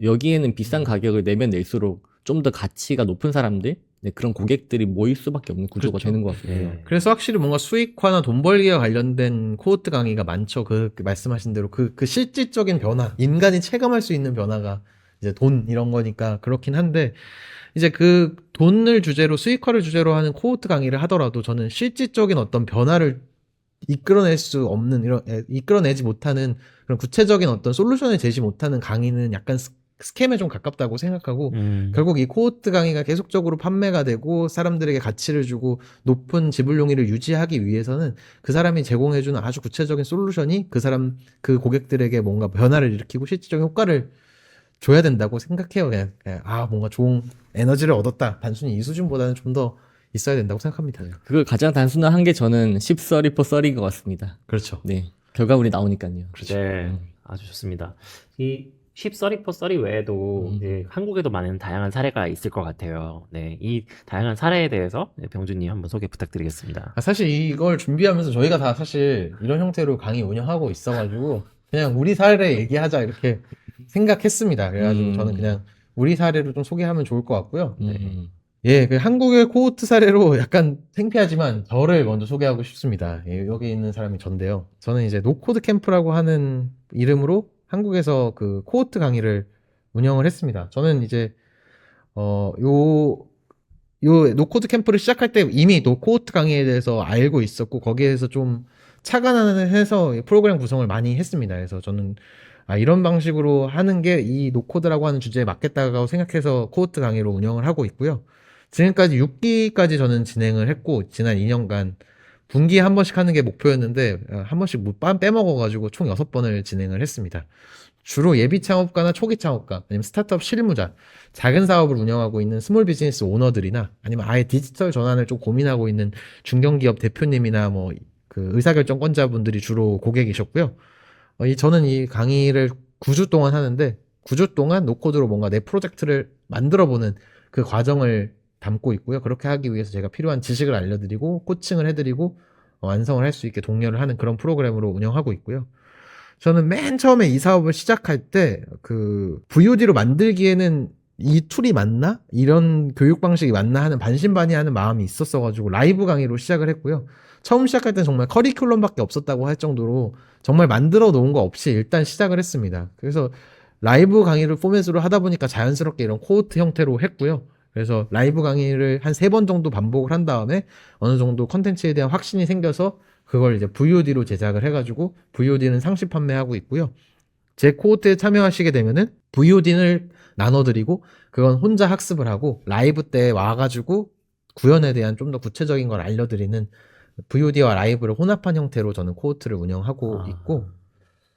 여기에는 비싼 가격을 내면 낼수록 좀 더 가치가 높은 사람들 네, 그런 고객들이 모일 수밖에 없는 구조가 그렇죠. 되는 것 같아요. 네. 그래서 확실히 뭔가 수익화나 돈 벌기와 관련된 코호트 강의가 많죠. 그 말씀하신 대로 그 실질적인 변화, 인간이 체감할 수 있는 변화가 이제 돈 이런 거니까 그렇긴 한데 이제 그 돈을 주제로 수익화를 주제로 하는 코호트 강의를 하더라도 저는 실질적인 어떤 변화를 이끌어낼 수 없는 이끌어내지 못하는 그런 구체적인 어떤 솔루션을 제시 못하는 강의는 약간 스캠에 좀 가깝다고 생각하고 결국 이 코호트 강의가 계속적으로 판매가 되고 사람들에게 가치를 주고 높은 지불용의를 유지하기 위해서는 그 사람이 제공해주는 아주 구체적인 솔루션이 그 고객들에게 뭔가 변화를 일으키고 실질적인 효과를 줘야 된다고 생각해요. 그냥 뭔가 좋은 에너지를 얻었다. 단순히 이 수준보다는 좀 더 있어야 된다고 생각합니다. 그걸 가장 단순한 게 저는 10서리 포 썰인 것 같습니다. 그렇죠. 네. 결과물이 나오니까요. 네. 아주 좋습니다. 이 쉽30 30 외에도 이제 한국에도 많은 다양한 사례가 있을 것 같아요. 네, 이 다양한 사례에 대해서 네, 병준님 한번 소개 부탁드리겠습니다. 사실 이걸 준비하면서 저희가 다 사실 이런 형태로 강의 운영하고 있어가지고 그냥 우리 사례 얘기하자 이렇게 생각했습니다. 그래가지고 저는 그냥 우리 사례로 좀 소개하면 좋을 것 같고요. 네. 예, 그 한국의 코호트 사례로 약간 창피하지만 저를 먼저 소개하고 싶습니다. 예, 여기 있는 사람이 전데요. 저는 이제 노코드 캠프라고 하는 이름으로 한국에서 그 코호트 강의를 운영을 했습니다. 저는 이제 요 노코드 캠프를 시작할 때 이미 노코드 강의에 대해서 알고 있었고 거기에서 좀 착안해서 프로그램 구성을 많이 했습니다. 그래서 저는 이런 방식으로 하는 게 이 노코드라고 하는 주제에 맞겠다고 생각해서 코호트 강의로 운영을 하고 있고요. 지금까지 6기까지 저는 진행을 했고 지난 2년간 분기에 한 번씩 하는 게 목표였는데 한 번씩 빼먹어가지고 총 6번을 진행을 했습니다. 주로 예비 창업가나 초기 창업가 아니면 스타트업 실무자 작은 사업을 운영하고 있는 스몰 비즈니스 오너들이나 아니면 아예 디지털 전환을 좀 고민하고 있는 중견기업 대표님이나 뭐 그 의사결정권자분들이 주로 고객이셨고요. 저는 이 강의를 9주 동안 하는데 9주 동안 노코드로 뭔가 내 프로젝트를 만들어보는 그 과정을 담고 있고요. 그렇게 하기 위해서 제가 필요한 지식을 알려드리고 코칭을 해드리고 완성을 할 수 있게 독려를 하는 그런 프로그램으로 운영하고 있고요. 저는 맨 처음에 이 사업을 시작할 때 그 VOD로 만들기에는 이 툴이 맞나? 이런 교육 방식이 맞나 하는 반신반의하는 마음이 있었어가지고 라이브 강의로 시작을 했고요. 처음 시작할 땐 정말 커리큘럼밖에 없었다고 할 정도로 정말 만들어 놓은 거 없이 일단 시작을 했습니다. 그래서 라이브 강의를 포맷으로 하다 보니까 자연스럽게 이런 코호트 형태로 했고요. 그래서 라이브 강의를 한 3번 정도 반복을 한 다음에 어느 정도 컨텐츠에 대한 확신이 생겨서 그걸 이제 VOD로 제작을 해가지고 VOD는 상시 판매하고 있고요. 제 코호트에 참여하시게 되면은 VOD를 나눠드리고 그건 혼자 학습을 하고 라이브 때 와가지고 구현에 대한 좀 더 구체적인 걸 알려드리는 VOD와 라이브를 혼합한 형태로 저는 코호트를 운영하고 있고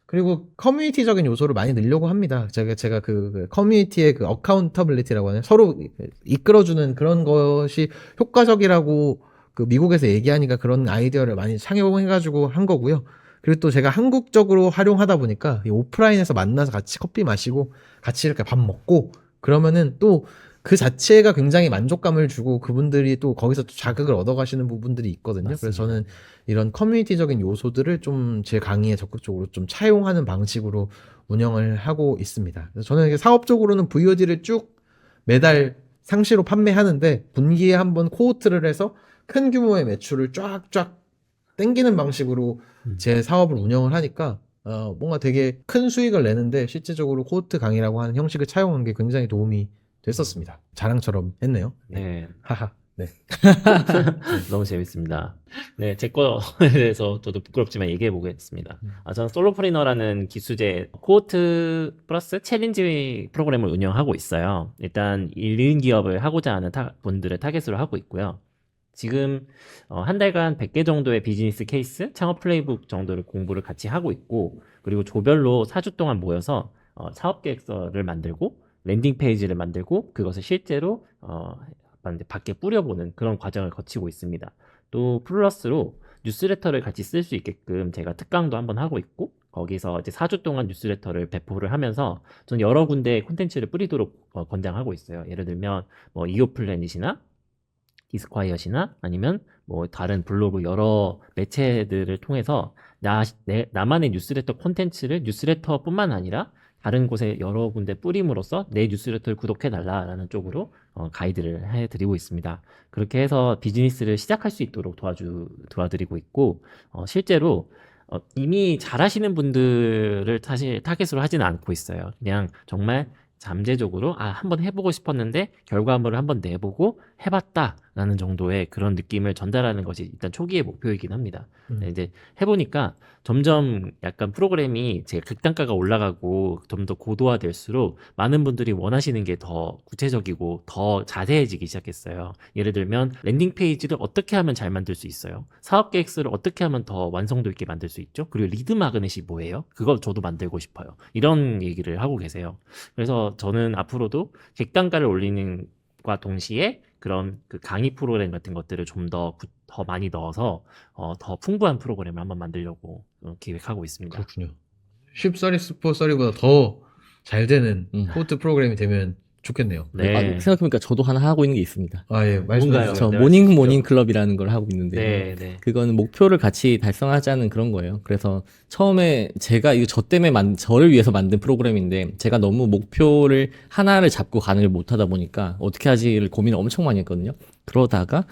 그리고 커뮤니티적인 요소를 많이 넣으려고 합니다. 제가 그 커뮤니티의 그 어카운터빌리티라고 하는 서로 이끌어주는 그런 것이 효과적이라고 그 미국에서 얘기하니까 그런 아이디어를 많이 창용해가지고 한 거고요. 그리고 또 제가 한국적으로 활용하다 보니까 이 오프라인에서 만나서 같이 커피 마시고 같이 이렇게 밥 먹고 그러면은 또 그 자체가 굉장히 만족감을 주고 그분들이 또 거기서 또 자극을 얻어가시는 부분들이 있거든요. 맞습니다. 그래서 저는 이런 커뮤니티적인 요소들을 좀 제 강의에 적극적으로 좀 차용하는 방식으로 운영을 하고 있습니다. 그래서 저는 이게 사업적으로는 VOD를 쭉 매달 상시로 판매하는데 분기에 한번 코호트를 해서 큰 규모의 매출을 쫙쫙 땡기는 방식으로 제 사업을 운영을 하니까 뭔가 되게 큰 수익을 내는데 실제적으로 코호트 강의라고 하는 형식을 차용한 게 굉장히 도움이 됐었습니다. 자랑처럼 했네요. 네, 하하. 네. 너무 재밌습니다. 네, 제 거에 대해서 저도 부끄럽지만 얘기해 보겠습니다. 저는 솔로프리너라는 기수제 코호트 플러스 챌린지 프로그램을 운영하고 있어요. 일단 1인 기업을 하고자 하는 분들을 타겟으로 하고 있고요. 지금 한 달간 100개 정도의 비즈니스 케이스, 창업 플레이북 정도를 공부를 같이 하고 있고 그리고 조별로 4주 동안 모여서 사업 계획서를 만들고 랜딩 페이지를 만들고 그것을 실제로 밖에 뿌려보는 그런 과정을 거치고 있습니다. 또 플러스로 뉴스레터를 같이 쓸 수 있게끔 제가 특강도 한번 하고 있고 거기서 이제 4주 동안 뉴스레터를 배포를 하면서 저는 여러 군데 콘텐츠를 뿌리도록 권장하고 있어요. 예를 들면 뭐 이오플래닛이나 디스콰이엇이나 아니면 뭐 다른 블로그 여러 매체들을 통해서 나만의 뉴스레터 콘텐츠를 뉴스레터뿐만 아니라 다른 곳에 여러 군데 뿌림으로써 내 뉴스레터를 구독해달라라는 쪽으로 가이드를 해드리고 있습니다. 그렇게 해서 비즈니스를 시작할 수 있도록 도와드리고 있고 실제로 이미 잘하시는 분들을 사실 타겟으로 하지는 않고 있어요. 그냥 정말 잠재적으로 한번 해보고 싶었는데 결과물을 한번 내보고 해봤다라는 정도의 그런 느낌을 전달하는 것이 일단 초기의 목표이긴 합니다. 네, 이제 해보니까 점점 약간 프로그램이 제 극단가가 올라가고 좀 더 고도화될수록 많은 분들이 원하시는 게 더 구체적이고 더 자세해지기 시작했어요. 예를 들면 랜딩 페이지를 어떻게 하면 잘 만들 수 있어요? 사업 계획서를 어떻게 하면 더 완성도 있게 만들 수 있죠? 그리고 리드 마그넷이 뭐예요? 그걸 저도 만들고 싶어요. 이런 얘기를 하고 계세요. 그래서 저는 앞으로도 객단가를 올리는 과 동시에 그런 그 강의 프로그램 같은 것들을 좀 더 많이 넣어서 더 풍부한 프로그램을 한번 만들려고 기획하고 있습니다. 그렇군요. 쉽30 for 30보다 더 잘 되는 음. 코호트 프로그램이 되면 좋겠네요. 네. 아, 생각해보니까 저도 하나 하고 있는 게 있습니다. 아, 예, 말씀해 뭔가요? 주세요. 저 네, 모닝 말씀해 모닝 주시죠. 클럽이라는 걸 하고 있는데 네, 네. 그거는 목표를 같이 달성하자는 그런 거예요. 그래서 처음에 제가 이거 저 때문에 저를 위해서 만든 프로그램인데 제가 너무 목표를 하나를 잡고 가는 걸 못하다 보니까 어떻게 하지를 고민을 엄청 많이 했거든요. 그러다가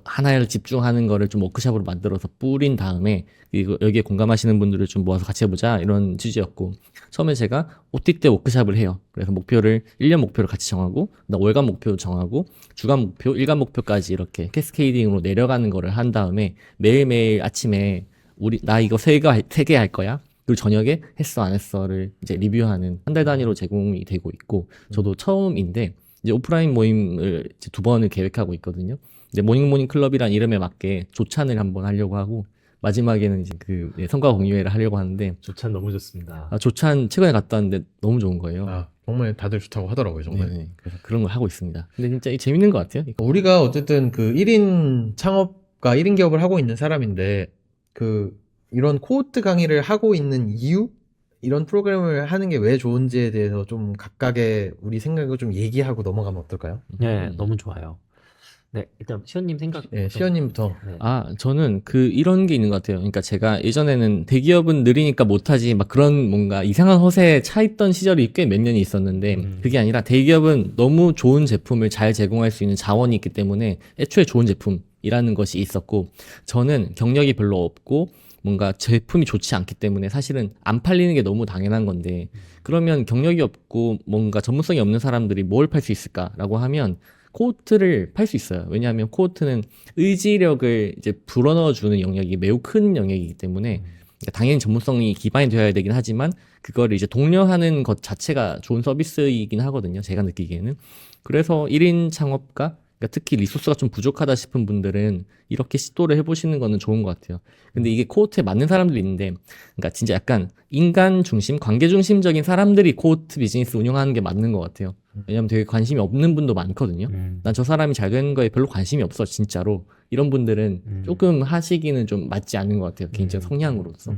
하나를 집중하는 거를 좀 워크샵으로 만들어서 뿌린 다음에 이거 여기에 공감하시는 분들을 좀 모아서 같이 해보자 이런 취지였고 처음에 제가 OT 때 워크샵을 해요. 그래서 목표를 1년 목표를 같이 정하고 월간 목표 정하고 주간 목표, 일간 목표까지 이렇게 캐스케이딩으로 내려가는 거를 한 다음에 매일매일 아침에 나 이거 세 개 할 거야. 그리고 저녁에 했어 안 했어를 이제 리뷰하는 한 달 단위로 제공이 되고 있고 저도 처음인데 이제 오프라인 모임을 이제 2번을 계획하고 있거든요. 이제 모닝 클럽이란 이름에 맞게 조찬을 한번 하려고 하고 마지막에는 이제 그 성과 공유회를 하려고 하는데 조찬 너무 좋습니다. 조찬 최근에 갔다 왔는데 너무 좋은 거예요. 아, 정말 다들 좋다고 하더라고요, 정말. 네, 그래서 그런 걸 하고 있습니다. 근데 진짜 이게 재밌는 것 같아요. 이거. 우리가 어쨌든 그 1인 창업가 1인 기업을 하고 있는 사람인데 이런 코호트 강의를 하고 있는 이유? 이런 프로그램을 하는 게 왜 좋은지에 대해서 좀 각각의 우리 생각을 좀 얘기하고 넘어가면 어떨까요? 네, 너무 좋아요. 네, 일단 시원님 생각. 예, 시연님부터. 네. 저는 이런 게 있는 것 같아요. 그러니까 제가 예전에는 대기업은 느리니까 못하지 막 그런 뭔가 이상한 허세에 차 있던 시절이 꽤 몇 년이 있었는데 그게 아니라 대기업은 너무 좋은 제품을 잘 제공할 수 있는 자원이 있기 때문에 애초에 좋은 제품이라는 것이 있었고 저는 경력이 별로 없고 뭔가 제품이 좋지 않기 때문에 사실은 안 팔리는 게 너무 당연한 건데 그러면 경력이 없고 뭔가 전문성이 없는 사람들이 뭘 팔 수 있을까라고 하면 코호트를 팔 수 있어요. 왜냐하면 코호트는 의지력을 이제 불어넣어주는 영역이 매우 큰 영역이기 때문에 그러니까 당연히 전문성이 기반이 되어야 되긴 하지만 그거를 이제 독려하는 것 자체가 좋은 서비스이긴 하거든요. 제가 느끼기에는. 그래서 1인 창업가 그러니까 특히 리소스가 좀 부족하다 싶은 분들은 이렇게 시도를 해보시는 거는 좋은 것 같아요. 근데 이게 코호트에 맞는 사람들이 있는데, 그러니까 진짜 약간 인간 중심, 관계 중심적인 사람들이 코호트 비즈니스 운영하는 게 맞는 것 같아요. 왜냐면 되게 관심이 없는 분도 많거든요. 난 저 사람이 잘 되는 거에 별로 관심이 없어, 진짜로. 이런 분들은 조금 하시기는 좀 맞지 않는 것 같아요. 개인적 성향으로서.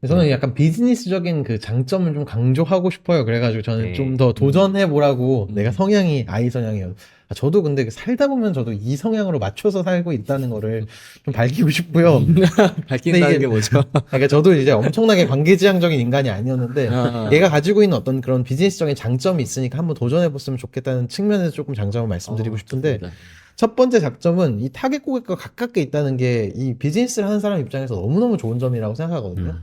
저는 약간 비즈니스적인 그 장점을 좀 강조하고 싶어요. 그래가지고 저는 네. 좀 더 도전해보라고 내가 성향이 I 성향이에요. 저도 근데 살다 보면 저도 이 성향으로 맞춰서 살고 있다는 거를 좀 밝히고 싶고요. 밝힌다는 이게- 게 뭐죠? 그러니까 저도 이제 엄청나게 관계지향적인 인간이 아니었는데 얘가 가지고 있는 어떤 그런 비즈니스적인 장점이 있으니까 한번 도전해봤으면 좋겠다는 측면에서 조금 장점을 말씀드리고 싶은데 좋습니다. 첫 번째 장점은 이 타겟 고객과 가깝게 있다는 게 이 비즈니스를 하는 사람 입장에서 너무너무 좋은 점이라고 생각하거든요.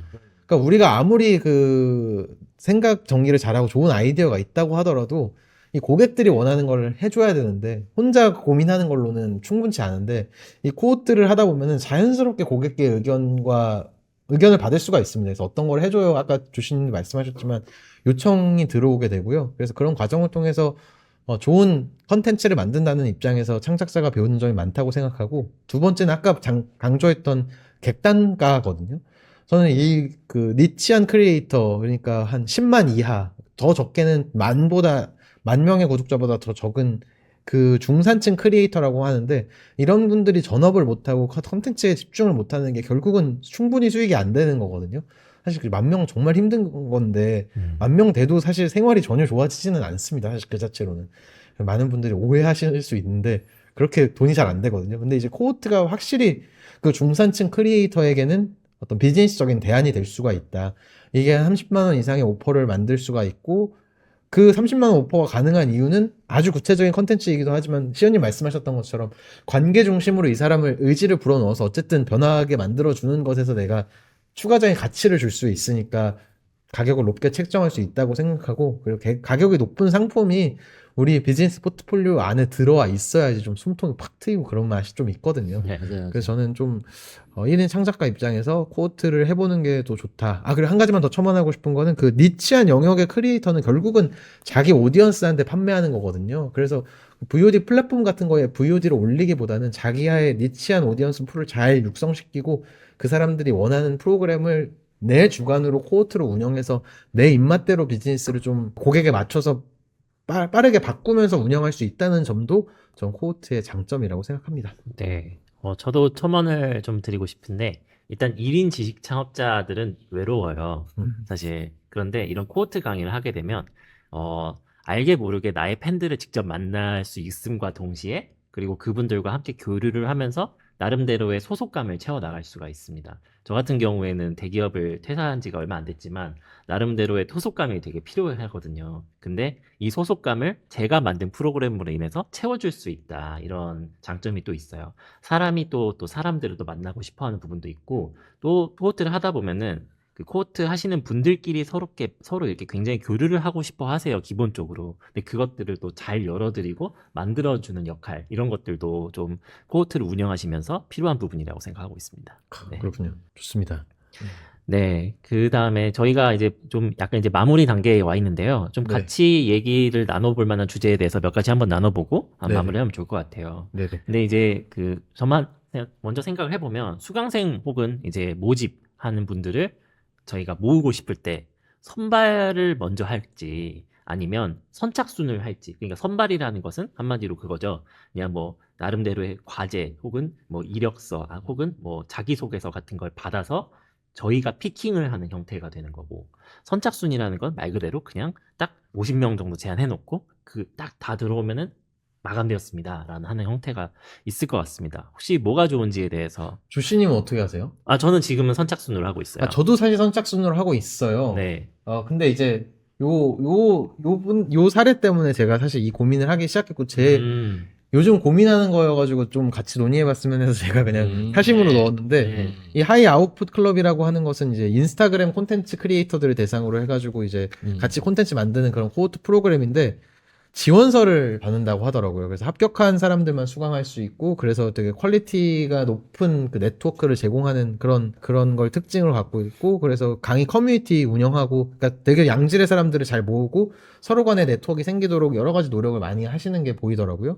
그러니까 우리가 아무리 그 생각 정리를 잘하고 좋은 아이디어가 있다고 하더라도 이 고객들이 원하는 걸 해줘야 되는데 혼자 고민하는 걸로는 충분치 않은데 이 코호트를 하다 보면은 자연스럽게 고객의 의견을 받을 수가 있습니다. 그래서 어떤 걸 해줘요? 아까 주신님 말씀하셨지만 요청이 들어오게 되고요. 그래서 그런 과정을 통해서 좋은 컨텐츠를 만든다는 입장에서 창작자가 배우는 점이 많다고 생각하고 두 번째는 아까 강조했던 객단가거든요. 저는 그 니치한 크리에이터 그러니까 한 10만 이하 더 적게는 만 명의 구독자보다 더 적은 그 중산층 크리에이터라고 하는데 이런 분들이 전업을 못하고 컨텐츠에 집중을 못하는 게 결국은 충분히 수익이 안 되는 거거든요. 사실 그 10,000명 정말 힘든 건데 10,000명 돼도 사실 생활이 전혀 좋아지지는 않습니다. 사실 그 자체로는 많은 분들이 오해하실 수 있는데 그렇게 돈이 잘 안 되거든요. 근데 이제 코호트가 확실히 그 중산층 크리에이터에게는 어떤 비즈니스적인 대안이 될 수가 있다. 이게 30만 원 이상의 오퍼를 만들 수가 있고 그 30만 원 오퍼가 가능한 이유는 아주 구체적인 컨텐츠이기도 하지만 시연님 말씀하셨던 것처럼 관계 중심으로 이 사람을 의지를 불어넣어서 어쨌든 변화하게 만들어주는 것에서 내가 추가적인 가치를 줄 수 있으니까 가격을 높게 책정할 수 있다고 생각하고 그리고 가격이 높은 상품이 우리 비즈니스 포트폴리오 안에 들어와 있어야지 좀 숨통이 팍 트이고 그런 맛이 좀 있거든요. 네. 맞아요. 그래서 저는 좀 1인 창작가 입장에서 코호트를 해보는 게 더 좋다. 그리고 한 가지만 더 첨언하고 싶은 거는 그 니치한 영역의 크리에이터는 결국은 자기 오디언스한테 판매하는 거거든요. 그래서 VOD 플랫폼 같은 거에 VOD를 올리기보다는 자기의 니치한 오디언스 풀을 잘 육성시키고 그 사람들이 원하는 프로그램을 내 주관으로 코호트로 운영해서 내 입맛대로 비즈니스를 좀 고객에 맞춰서 빠르게 바꾸면서 운영할 수 있다는 점도 전 코호트의 장점이라고 생각합니다. 네. 저도 첨언을 좀 드리고 싶은데, 일단 1인 지식 창업자들은 외로워요. 사실. 그런데 이런 코호트 강의를 하게 되면, 알게 모르게 나의 팬들을 직접 만날 수 있음과 동시에 그리고 그분들과 함께 교류를 하면서 나름대로의 소속감을 채워나갈 수가 있습니다. 저 같은 경우에는 대기업을 퇴사한 지가 얼마 안 됐지만 나름대로의 소속감이 되게 필요하거든요. 근데 이 소속감을 제가 만든 프로그램으로 인해서 채워줄 수 있다. 이런 장점이 또 있어요. 사람이 또 사람들을 또 만나고 싶어 하는 부분도 있고 또 코호트를 하다 보면은 그 코호트 하시는 분들끼리 서로 이렇게 굉장히 교류를 하고 싶어 하세요, 기본적으로. 근데 그것들을 또 잘 열어드리고 만들어주는 역할, 이런 것들도 좀 코호트를 운영하시면서 필요한 부분이라고 생각하고 있습니다. 네. 그렇군요. 좋습니다. 네. 그 다음에 저희가 이제 좀 약간 이제 마무리 단계에 와 있는데요. 좀 네. 같이 얘기를 나눠볼 만한 주제에 대해서 몇 가지 한번 나눠보고 네네. 마무리하면 좋을 것 같아요. 네네. 근데 이제 저만 먼저 생각을 해보면 수강생 혹은 이제 모집하는 분들을 저희가 모으고 싶을 때 선발을 먼저 할지 아니면 선착순을 할지, 그러니까 선발이라는 것은 한마디로 그거죠. 그냥 뭐 나름대로의 과제 혹은 뭐 이력서 혹은 뭐 자기소개서 같은 걸 받아서 저희가 피킹을 하는 형태가 되는 거고, 선착순이라는 건 말 그대로 그냥 딱 50명 정도 제한해놓고 그 딱 다 들어오면은 마감되었습니다 라는 하는 형태가 있을 것 같습니다. 혹시 뭐가 좋은지에 대해서. 조씨님은 어떻게 하세요? 저는 지금은 선착순으로 하고 있어요. 저도 사실 선착순으로 하고 있어요. 네. 근데 이제 요 사례 때문에 제가 사실 이 고민을 하기 시작했고, 요즘 고민하는 거여가지고 좀 같이 논의해봤으면 해서 제가 그냥 사심으로 네. 넣었는데, 네. 이 하이 아웃풋 클럽이라고 하는 것은 이제 인스타그램 콘텐츠 크리에이터들을 대상으로 해가지고 이제 같이 콘텐츠 만드는 그런 코호트 프로그램인데, 지원서를 받는다고 하더라고요. 그래서 합격한 사람들만 수강할 수 있고, 그래서 되게 퀄리티가 높은 그 네트워크를 제공하는 그런 걸 특징을 갖고 있고, 그래서 강의 커뮤니티 운영하고, 그러니까 되게 양질의 사람들을 잘 모으고 서로 간에 네트워크가 생기도록 여러 가지 노력을 많이 하시는 게 보이더라고요.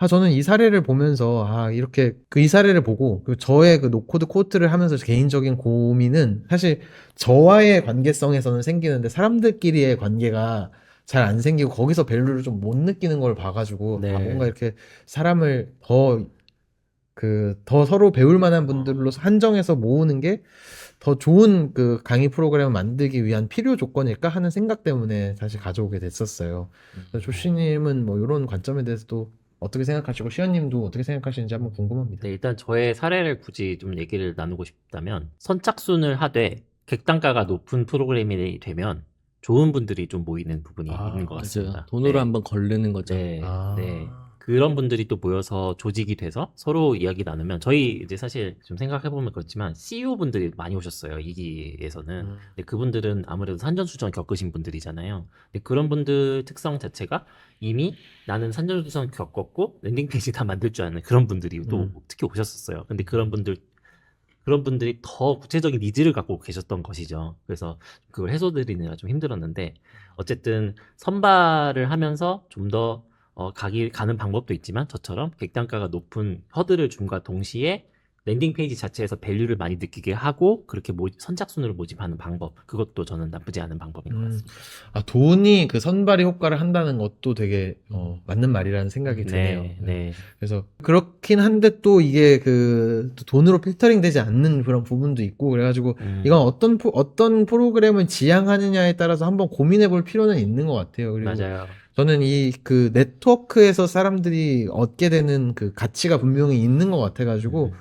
저는 이 사례를 보면서 이렇게 이 사례를 보고 저의 그 노코드 코호트를 하면서 개인적인 고민은, 사실 저와의 관계성에서는 생기는데 사람들끼리의 관계가 잘 안 생기고 거기서 밸류를 좀 못 느끼는 걸 봐가지고, 네. 뭔가 이렇게 사람을 더 서로 배울 만한 분들로 한정해서 모으는 게 더 좋은 그 강의 프로그램을 만들기 위한 필요 조건일까 하는 생각 때문에 사실 가져오게 됐었어요. 그래서 조씨님은 뭐 이런 관점에 대해서도 어떻게 생각하시고, 시연님도 어떻게 생각하시는지 한번 궁금합니다. 네, 일단 저의 사례를 굳이 좀 얘기를 나누고 싶다면, 선착순을 하되 객단가가 높은 프로그램이 되면 좋은 분들이 좀 모이는 부분이 있는 것 같습니다. 맞아요. 돈으로 네. 한번 걸르는 거죠. 네, 네. 그런 분들이 또 모여서 조직이 돼서 서로 이야기 나누면, 저희 이제 사실 좀 생각해보면 그렇지만 CEO 분들이 많이 오셨어요, 이 기에서는. 근데 그분들은 아무래도 산전수전 겪으신 분들이잖아요. 근데 그런 분들 특성 자체가 이미 나는 산전수전 겪었고 랜딩 페이지 다 만들 줄 아는 그런 분들이 또 특히 오셨었어요. 근데 그런 분들이 더 구체적인 니즈를 갖고 계셨던 것이죠. 그래서 그걸 해소드리느라 좀 힘들었는데, 어쨌든 선발을 하면서 좀 더 가는 방법도 있지만, 저처럼 객단가가 높은 허들을 줌과 동시에 랜딩 페이지 자체에서 밸류를 많이 느끼게 하고 그렇게 선착순으로 모집하는 방법, 그것도 저는 나쁘지 않은 방법인 것 같습니다. 돈이 그 선발의 효과를 한다는 것도 되게 맞는 말이라는 생각이 드네요. 네, 네. 그래서 그렇긴 한데 또 이게 또 돈으로 필터링 되지 않는 그런 부분도 있고, 그래가지고 이건 어떤 프로그램을 지향하느냐에 따라서 한번 고민해 볼 필요는 있는 것 같아요. 그리고 맞아요. 저는 그 네트워크에서 사람들이 얻게 되는 그 가치가 분명히 있는 것 같아가지고,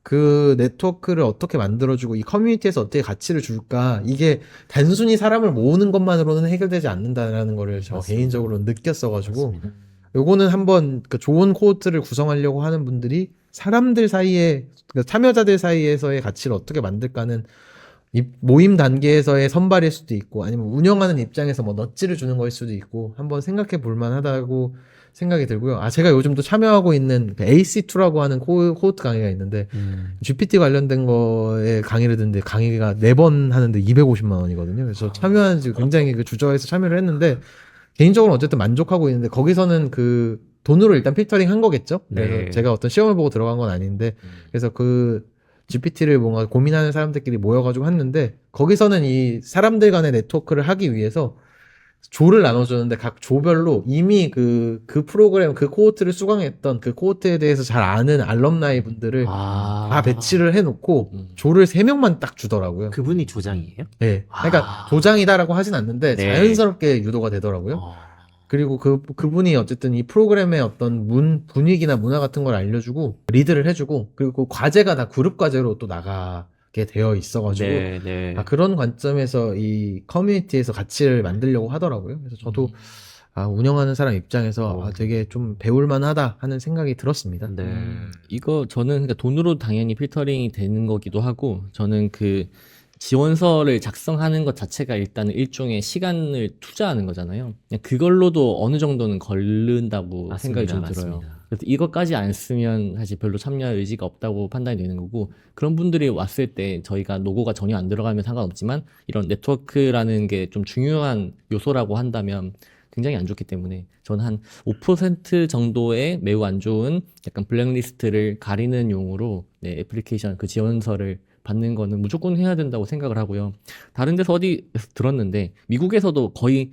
그 네트워크를 어떻게 만들어주고 이 커뮤니티에서 어떻게 가치를 줄까, 이게 단순히 사람을 모으는 것만으로는 해결되지 않는다라는 거를 저 맞습니다. 개인적으로 느꼈어가지고, 맞습니다. 요거는 한번 그 좋은 코호트를 구성하려고 하는 분들이 사람들 사이에, 그러니까 참여자들 사이에서의 가치를 어떻게 만들까는 모임 단계에서의 선발일 수도 있고, 아니면 운영하는 입장에서 뭐 넛지를 주는 거일 수도 있고, 한번 생각해 볼 만하다고 생각이 들고요. 제가 요즘 또 참여하고 있는 AC2라고 하는 코호트 강의가 있는데, GPT 관련된 거에 강의를 듣는데, 강의가 4번 하는데 250만 원이거든요. 그래서 참여한 지 굉장히 주저해서 참여를 했는데, 개인적으로 어쨌든 만족하고 있는데, 거기서는 그 돈으로 일단 필터링 한 거겠죠? 그래서 네. 제가 어떤 시험을 보고 들어간 건 아닌데, 그래서 GPT를 뭔가 고민하는 사람들끼리 모여가지고 했는데, 거기서는 이 사람들 간의 네트워크를 하기 위해서 조를 나눠주는데 각 조별로 이미 그 프로그램, 그 코호트를 수강했던 그 코호트에 대해서 잘 아는 알럼나이 분들을 다 배치를 해놓고 조를 3명만 딱 주더라고요. 그분이 조장이에요? 네. 그러니까 아. 조장이다라고 하진 않는데 네. 자연스럽게 유도가 되더라고요. 어. 그리고 그분이 어쨌든 이 프로그램의 어떤 분위기나 문화 같은 걸 알려주고 리드를 해주고 그리고 과제가 다 그룹 과제로 또 나가게 되어 있어가지고 네, 네. 그런 관점에서 이 커뮤니티에서 가치를 만들려고 하더라고요. 그래서 저도 운영하는 사람 입장에서 되게 좀 배울만하다 하는 생각이 들었습니다. 네. 이거 저는 그러니까 돈으로 당연히 필터링이 되는 거기도 하고 저는 그 지원서를 작성하는 것 자체가 일단은 일종의 시간을 투자하는 거잖아요. 그냥 그걸로도 어느 정도는 걸른다고 생각이 좀 들어요. 맞습니다. 그래서 이것까지 안 쓰면 사실 별로 참여 의지가 없다고 판단이 되는 거고 그런 분들이 왔을 때 저희가 로고가 전혀 안 들어가면 상관없지만 이런 네트워크라는 게 좀 중요한 요소라고 한다면 굉장히 안 좋기 때문에 저는 한 5% 정도의 매우 안 좋은 약간 블랙리스트를 가리는 용으로 애플리케이션 그 지원서를 받는 거는 무조건 해야 된다고 생각을 하고요. 다른 데서 어디 들었는데 미국에서도 거의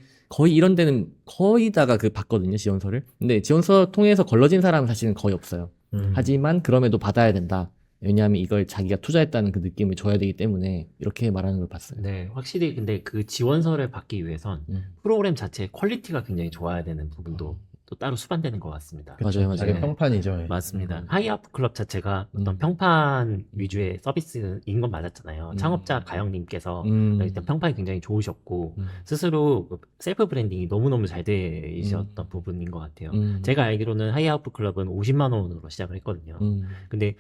이런 데는 거의 다가 받거든요, 지원서를. 근데 지원서 통해서 걸러진 사람은 사실은 거의 없어요. 하지만 그럼에도 받아야 된다. 왜냐하면 이걸 자기가 투자했다는 그 느낌을 줘야 되기 때문에 이렇게 말하는 걸 봤어요. 네, 확실히 근데 그 지원서를 받기 위해선 프로그램 자체의 퀄리티가 굉장히 좋아야 되는 부분도 또 따로 수반되는 것 같습니다. 맞아요. 자기 평판이죠. 예. 맞습니다. 하이아프 클럽 자체가 어떤 평판 위주의 서비스인 건 맞았잖아요. 창업자 가영님께서 일단 평판이 굉장히 좋으셨고 스스로 셀프 브랜딩이 너무너무 잘 되셨던 부분인 것 같아요. 제가 알기로는 하이아프 클럽은 50만 원으로 시작을 했거든요. 근데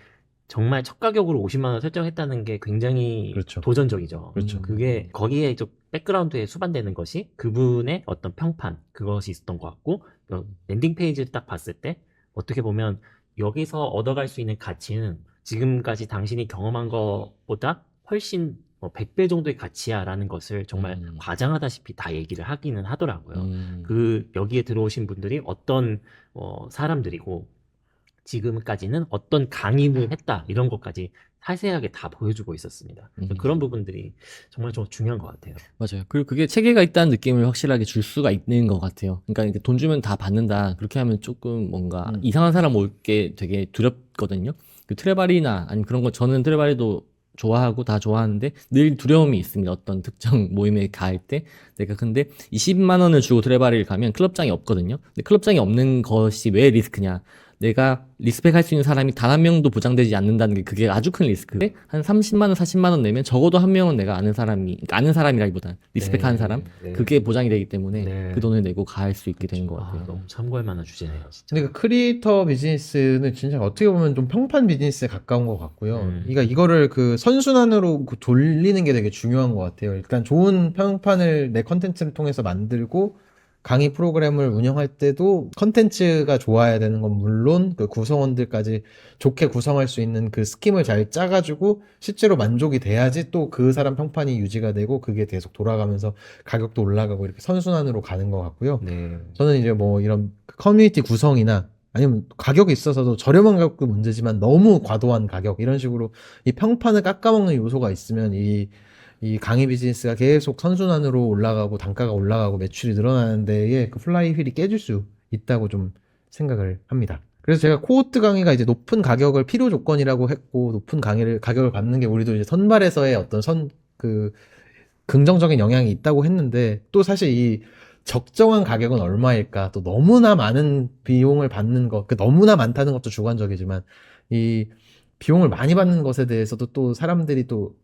정말 첫 가격으로 50만 원 설정했다는 게 굉장히 그렇죠. 도전적이죠. 그렇죠. 그게 거기에 좀 백그라운드에 수반되는 것이 그분의 어떤 평판 그것이 있었던 것 같고 랜딩 페이지를 딱 봤을 때 어떻게 보면 여기서 얻어갈 수 있는 가치는 지금까지 당신이 경험한 것보다 훨씬 100배 정도의 가치야라는 것을 정말 과장하다시피 다 얘기를 하기는 하더라고요. 그 여기에 들어오신 분들이 어떤 사람들이고 지금까지는 어떤 강의를 했다 이런 것까지 자세하게 다 보여주고 있었습니다. 그런 부분들이 정말 좀 중요한 것 같아요. 맞아요. 그리고 그게 체계가 있다는 느낌을 확실하게 줄 수가 있는 것 같아요. 그러니까 이렇게 돈 주면 다 받는다. 그렇게 하면 조금 뭔가 이상한 사람 올 게 되게 두렵거든요. 그 트레바리나 아니면 그런 거 저는 트레바리도 좋아하고 다 좋아하는데 늘 두려움이 있습니다. 어떤 특정 모임에 갈 때 내가 근데 20만 원을 주고 트레바리를 가면 클럽장이 없거든요. 근데 클럽장이 없는 것이 왜 리스크냐? 내가 리스펙 할 수 있는 사람이 단 한 명도 보장되지 않는다는 게 그게 아주 큰 리스크. 한 30만 원, 40만 원 내면 적어도 한 명은 내가 아는 사람이, 그러니까 아는 사람이라기보다는 리스펙하는 사람, 그게 보장이 되기 때문에 그 돈을 내고 갈 수 있게 되는 것 같아요. 너무 참고할 만한 주제네요, 진짜. 근데 그 크리에이터 비즈니스는 진짜 어떻게 보면 좀 평판 비즈니스에 가까운 것 같고요. 그러니까 이거를 그 선순환으로 돌리는 게 되게 중요한 것 같아요. 일단 좋은 평판을 내 컨텐츠를 통해서 만들고 강의 프로그램을 운영할 때도 컨텐츠가 좋아야 되는 건 물론 그 구성원들까지 좋게 구성할 수 있는 그 스킴을 잘 짜가지고 실제로 만족이 돼야지 또 그 사람 평판이 유지가 되고 그게 계속 돌아가면서 가격도 올라가고 이렇게 선순환으로 가는 것 같고요. 네. 저는 이제 뭐 이런 커뮤니티 구성이나 아니면 가격이 있어서도 저렴한 가격도 문제지만 너무 과도한 가격 이런 식으로 이 평판을 깎아먹는 요소가 있으면 이 강의 비즈니스가 계속 선순환으로 올라가고 단가가 올라가고 매출이 늘어나는 데에 그 플라이휠이 깨질 수 있다고 좀 생각을 합니다. 그래서 제가 코호트 강의가 이제 높은 가격을 필요 조건이라고 했고 높은 가격을 받는 게 우리도 이제 선발에서의 어떤 긍정적인 영향이 있다고 했는데 또 사실 이 적정한 가격은 얼마일까 또 너무나 많은 비용을 받는 것 너무나 많다는 것도 주관적이지만 이 비용을 많이 받는 것에 대해서도 또 사람들이 또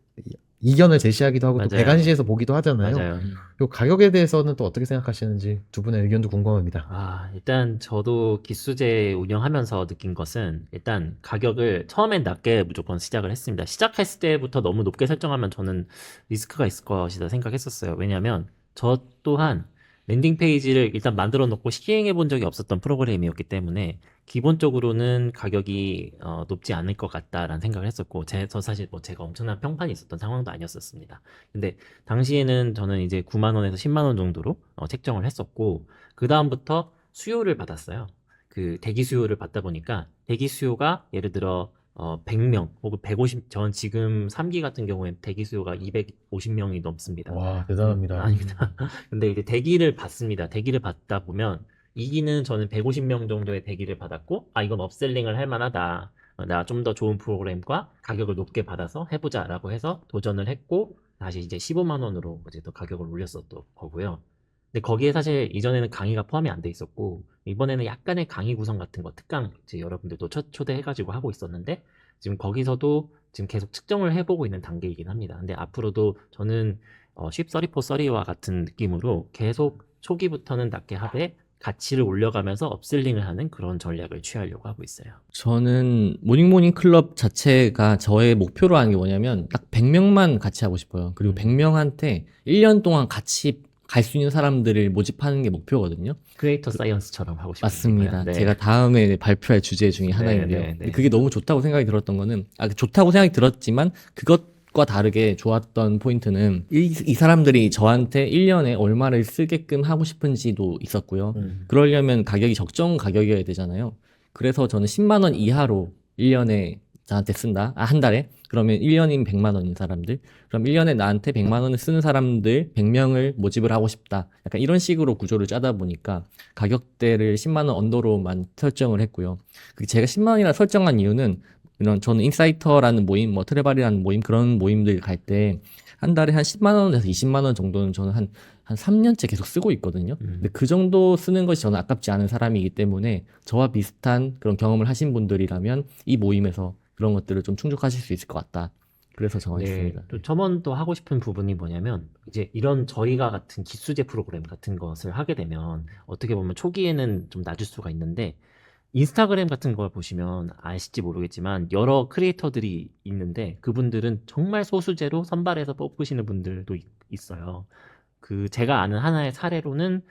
이견을 제시하기도 하고 또 맞아요. 백안시에서 보기도 하잖아요. 맞아요. 요 가격에 대해서는 또 어떻게 생각하시는지 두 분의 의견도 궁금합니다. 일단 저도 기수제 운영하면서 느낀 것은 일단 가격을 처음엔 낮게 무조건 시작을 했습니다. 시작했을 때부터 너무 높게 설정하면 저는 리스크가 있을 것이다 생각했었어요. 왜냐하면 저 또한 랜딩 페이지를 일단 만들어 놓고 시행해 본 적이 없었던 프로그램이었기 때문에 기본적으로는 가격이 높지 않을 것 같다라는 생각을 했었고 저 사실 뭐 제가 엄청난 평판이 있었던 상황도 아니었었습니다. 근데 당시에는 저는 이제 9만 원에서 10만 원 정도로 책정을 했었고 그 다음부터 수요를 받았어요. 그 대기 수요를 받다 보니까 대기 수요가 예를 들어 100명 혹은 150, 전 지금 3기 같은 경우엔 대기 수요가 250명이 넘습니다. 와, 대단합니다. 아닙니다. 근데 이제 대기를 받습니다. 대기를 받다 보면 2기는 저는 150명 정도의 대기를 받았고, 아, 이건 업셀링을 할 만하다. 나 좀 더 좋은 프로그램과 가격을 높게 받아서 해보자라고 해서 도전을 했고, 다시 이제 15만 원으로 이제 또 가격을 올렸었던 거고요. 근데 거기에 사실 이전에는 강의가 포함이 안 돼 있었고, 이번에는 약간의 강의 구성 같은 거, 특강 이제 여러분들도 초대해가지고 하고 있었는데, 지금 거기서도 지금 계속 측정을 해보고 있는 단계이긴 합니다. 근데 앞으로도 저는 쉽34 30와 같은 느낌으로 계속 초기부터는 낮게 하되 가치를 올려가면서 업셀링을 하는 그런 전략을 취하려고 하고 있어요. 저는 모닝모닝 클럽 자체가 저의 목표로 하는 게 뭐냐면 딱 100명만 같이 하고 싶어요. 그리고 100명한테 1년 동안 같이 갈 수 있는 사람들을 모집하는 게 목표거든요. 크리에이터 사이언스처럼 하고 싶어요. 맞습니다. 네. 제가 다음에 발표할 주제 중에 하나인데요. 네, 네. 근데 그게 너무 좋다고 생각이 들었던 거는, 좋다고 생각이 들었지만 그것과 다르게 좋았던 포인트는 이 사람들이 저한테 1년에 얼마를 쓰게끔 하고 싶은지도 있었고요. 그러려면 가격이 적정 가격이어야 되잖아요. 그래서 저는 10만 원 이하로 1년에 나한테 쓴다. 한 달에. 그러면 1년이면 100만 원인 사람들. 그럼 1년에 나한테 100만 원을 쓰는 사람들 100명을 모집을 하고 싶다. 약간 이런 식으로 구조를 짜다 보니까 가격대를 10만 원 언더로만 설정을 했고요. 제가 10만 원이라 설정한 이유는 저는 인사이터라는 모임, 트레발이라는 모임, 그런 모임들 갈 때 한 달에 한 10만 원에서 20만 원 정도는 저는 한 3년째 계속 쓰고 있거든요. 근데 그 정도 쓰는 것이 저는 아깝지 않은 사람이기 때문에 저와 비슷한 그런 경험을 하신 분들이라면 이 모임에서 그런 것들을 좀 충족하실 수 있을 것 같다. 그래서 정했습니다. 또 첨언도 하고 싶은 부분이 뭐냐면, 이제 이런 저희가 같은 기수제 프로그램 같은 것을 하게 되면 어떻게 보면 초기에는 좀 낮을 수가 있는데, 인스타그램 같은 걸 보시면 아실지 모르겠지만 여러 크리에이터들이 있는데 그분들은 정말 소수제로 선발해서 뽑으시는 분들도 있어요. 그 제가 아는 하나의 사례로는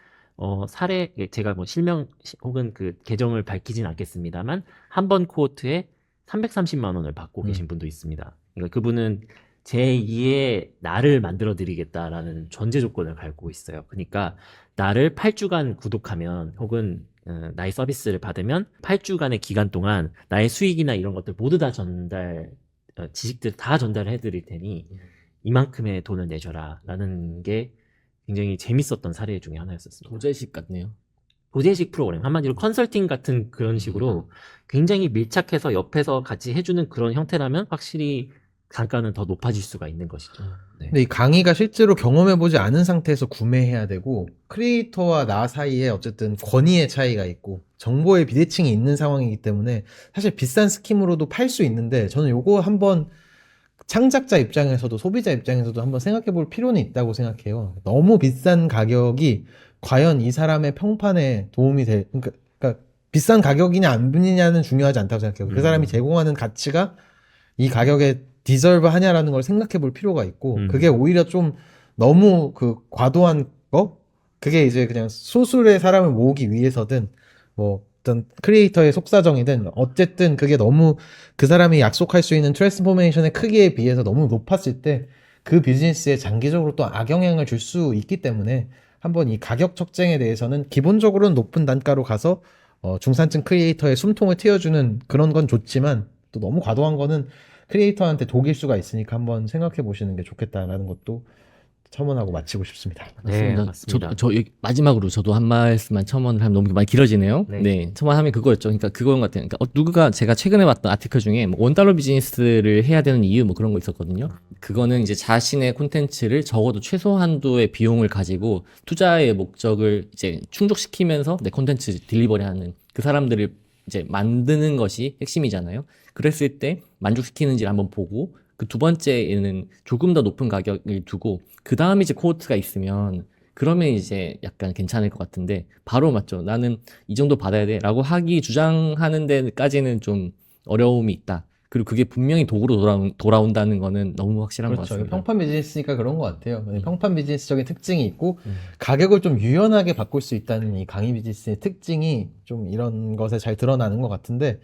제가 뭐 실명 혹은 그 계정을 밝히진 않겠습니다만 한 번 코호트에 330만 원을 받고 계신 분도 있습니다. 그러니까 그분은 제2의 나를 만들어 드리겠다라는 전제 조건을 갖고 있어요. 그러니까 나를 8주간 구독하면 혹은 나의 서비스를 받으면 8주간의 기간 동안 나의 수익이나 이런 것들 모두 다 지식들 다 전달해 드릴 테니 이만큼의 돈을 내줘라 라는 게 굉장히 재밌었던 사례 중에 하나였었습니다. 도제식 같네요. 도제식 프로그램, 한마디로 컨설팅 같은 그런 식으로 굉장히 밀착해서 옆에서 같이 해주는 그런 형태라면 확실히 단가는 더 높아질 수가 있는 것이죠. 네. 근데 이 강의가 실제로 경험해보지 않은 상태에서 구매해야 되고, 크리에이터와 나 사이에 어쨌든 권위의 차이가 있고 정보의 비대칭이 있는 상황이기 때문에 사실 비싼 스킴으로도 팔 수 있는데, 저는 요거 한번 창작자 입장에서도 소비자 입장에서도 한번 생각해 볼 필요는 있다고 생각해요. 너무 비싼 가격이 과연 이 사람의 평판에 도움이 그러니까 비싼 가격이냐 안 비냐는 중요하지 않다고 생각해요. 그 사람이 제공하는 가치가 이 가격에 디설브 하냐라는 걸 생각해 볼 필요가 있고, 그게 오히려 좀 너무 그 과도한 거? 그게 이제 그냥 소수의 사람을 모으기 위해서든 뭐 어떤 크리에이터의 속사정이든 어쨌든 그게 너무 그 사람이 약속할 수 있는 트랜스포메이션의 크기에 비해서 너무 높았을 때 그 비즈니스에 장기적으로 또 악영향을 줄 수 있기 때문에 한번 이 가격 책정에 대해서는 기본적으로는 높은 단가로 가서 중산층 크리에이터의 숨통을 트여주는 그런 건 좋지만, 또 너무 과도한 거는 크리에이터한테 독일 수가 있으니까 한번 생각해 보시는 게 좋겠다라는 것도 첨언하고 마치고 싶습니다. 네, 맞습니다. 맞습니다. 마지막으로 저도 한 말씀만 첨언을 하면 너무 많이 길어지네요. 네. 네. 첨언하면 그거였죠. 그러니까 그건 것 같아요. 그러니까 누가 제가 최근에 봤던 아티클 중에 뭐 $1 비즈니스를 해야 되는 이유 뭐 그런 거 있었거든요. 그거는 이제 자신의 콘텐츠를 적어도 최소한도의 비용을 가지고 투자의 목적을 이제 충족시키면서 내 콘텐츠 딜리버리하는 그 사람들을 이제 만드는 것이 핵심이잖아요. 그랬을 때 만족시키는지를 한번 보고, 그 두 번째에는 조금 더 높은 가격을 두고 그 다음에 이제 코호트가 있으면 그러면 이제 약간 괜찮을 것 같은데, 바로 맞죠. 나는 이 정도 받아야 돼 라고 주장하는 데까지는 좀 어려움이 있다. 그리고 그게 분명히 도구로 돌아온다는 거는 너무 확실한 것 그렇죠. 같습니다. 평판 비즈니스니까 그런 것 같아요. 평판 비즈니스적인 특징이 있고 가격을 좀 유연하게 바꿀 수 있다는 이 강의 비즈니스의 특징이 좀 이런 것에 잘 드러나는 것 같은데,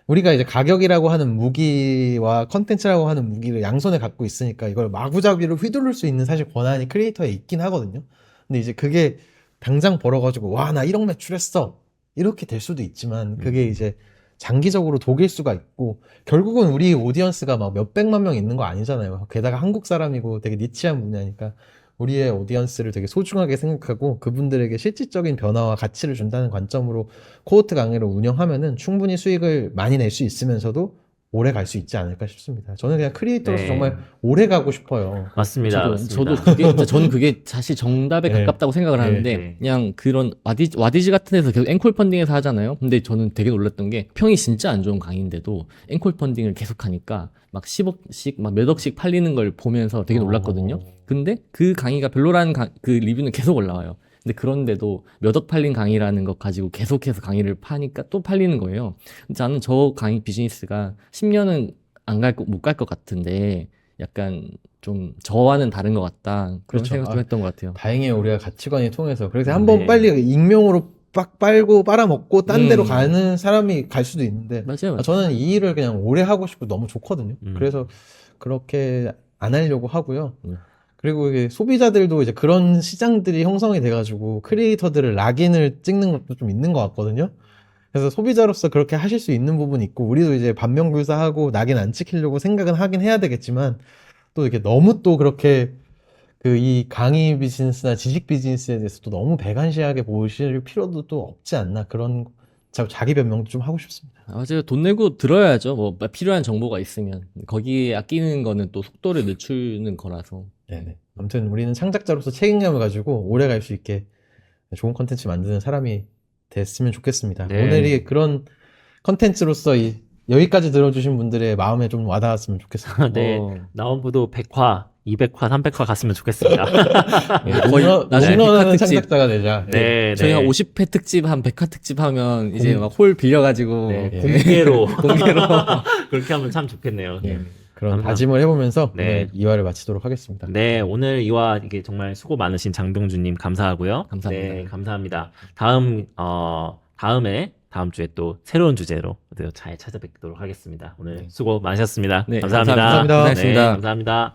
우리가 이제 가격이라고 하는 무기와 컨텐츠라고 하는 무기를 양손에 갖고 있으니까 이걸 마구잡이로 휘두를 수 있는 사실 권한이 크리에이터에 있긴 하거든요. 근데 이제 그게 당장 벌어가지고 와, 나 1억 매출했어 이렇게 될 수도 있지만, 그게 이제 장기적으로 독일 수가 있고, 결국은 우리 오디언스가 막 몇백만 명 있는 거 아니잖아요. 게다가 한국 사람이고 되게 니치한 분야니까 우리의 오디언스를 되게 소중하게 생각하고 그분들에게 실질적인 변화와 가치를 준다는 관점으로 코호트 강의를 운영하면은 충분히 수익을 많이 낼 수 있으면서도 오래 갈 수 있지 않을까 싶습니다. 저는 그냥 크리에이터로서 네. 정말 오래 가고 싶어요. 맞습니다. 저도 맞습니다. 그게 저는 그게 사실 정답에 네. 가깝다고 생각을 네. 하는데 네. 그냥 그런 와디즈 같은 데서 계속 앵콜 펀딩에서 하잖아요. 근데 저는 되게 놀랐던 게 평이 진짜 안 좋은 강의인데도 앵콜 펀딩을 계속 하니까 막 10억씩 막 몇 억씩 팔리는 걸 보면서 되게 놀랐거든요. 근데 그 강의가 별로라는 그 리뷰는 계속 올라와요. 근데 그런데도 몇 억 팔린 강의라는 것 가지고 계속해서 강의를 파니까 또 팔리는 거예요. 근데 저는 저 강의 비즈니스가 10년은 못 갈 것 같은데 약간 좀 저와는 다른 것 같다. 그런 그렇죠. 생각 좀 아, 했던 것 같아요. 다행히 우리가 가치관이 통해서 그래서 한번 네. 빨리 익명으로 빡 빨고 빨아먹고 딴 데로 음. 가는 사람이 갈 수도 있는데 맞아요. 아, 저는 이 일을 그냥 오래 하고 싶고 너무 좋거든요. 음. 그래서 그렇게 안 하려고 하고요. 음. 그리고 이게 소비자들도 이제 그런 시장들이 형성이 돼가지고 크리에이터들을 락인을 찍는 것도 좀 있는 것 같거든요. 그래서 소비자로서 그렇게 하실 수 있는 부분이 있고 우리도 이제 반면교사하고 낙인 안 찍히려고 생각은 하긴 해야 되겠지만 또 이렇게 너무 또 그렇게 그 이 강의 비즈니스나 지식 비즈니스에 대해서 또 너무 배관시하게 보실 필요도 또 없지 않나 그런 자기 변명도 좀 하고 싶습니다. 맞아요. 돈 내고 들어야죠. 뭐 필요한 정보가 있으면 거기에 아끼는 거는 또 속도를 늦추는 거라서. 네네. 아무튼 우리는 창작자로서 책임감을 가지고 오래 갈 수 있게 좋은 컨텐츠 만드는 사람이 됐으면 좋겠습니다. 네. 오늘이 그런 컨텐츠로서 여기까지 들어주신 분들의 마음에 좀 와닿았으면 좋겠습니다. 네. 어. 나온부도 100화, 200화, 300화 갔으면 좋겠습니다. 거의 나중에 공헌하는 백화 특집. 창작자가 되자. 네, 저희 네. 한 50회 특집, 한 100화 특집 하면 이제 막 홀 빌려가지고 네, 예. 공개로 그렇게 하면 참 좋겠네요. 예. 그런 감사합니다. 다짐을 해보면서 네. 오늘 2화를 마치도록 하겠습니다. 네, 오늘 이와 이게 정말 수고 많으신 장병준님 감사하고요. 감사합니다. 네, 감사합니다. 다음 주에 또 새로운 주제로 잘 찾아뵙도록 하겠습니다. 오늘 수고 많으셨습니다. 네, 감사합니다. 감사합니다. 네, 고생하셨습니다. 감사합니다.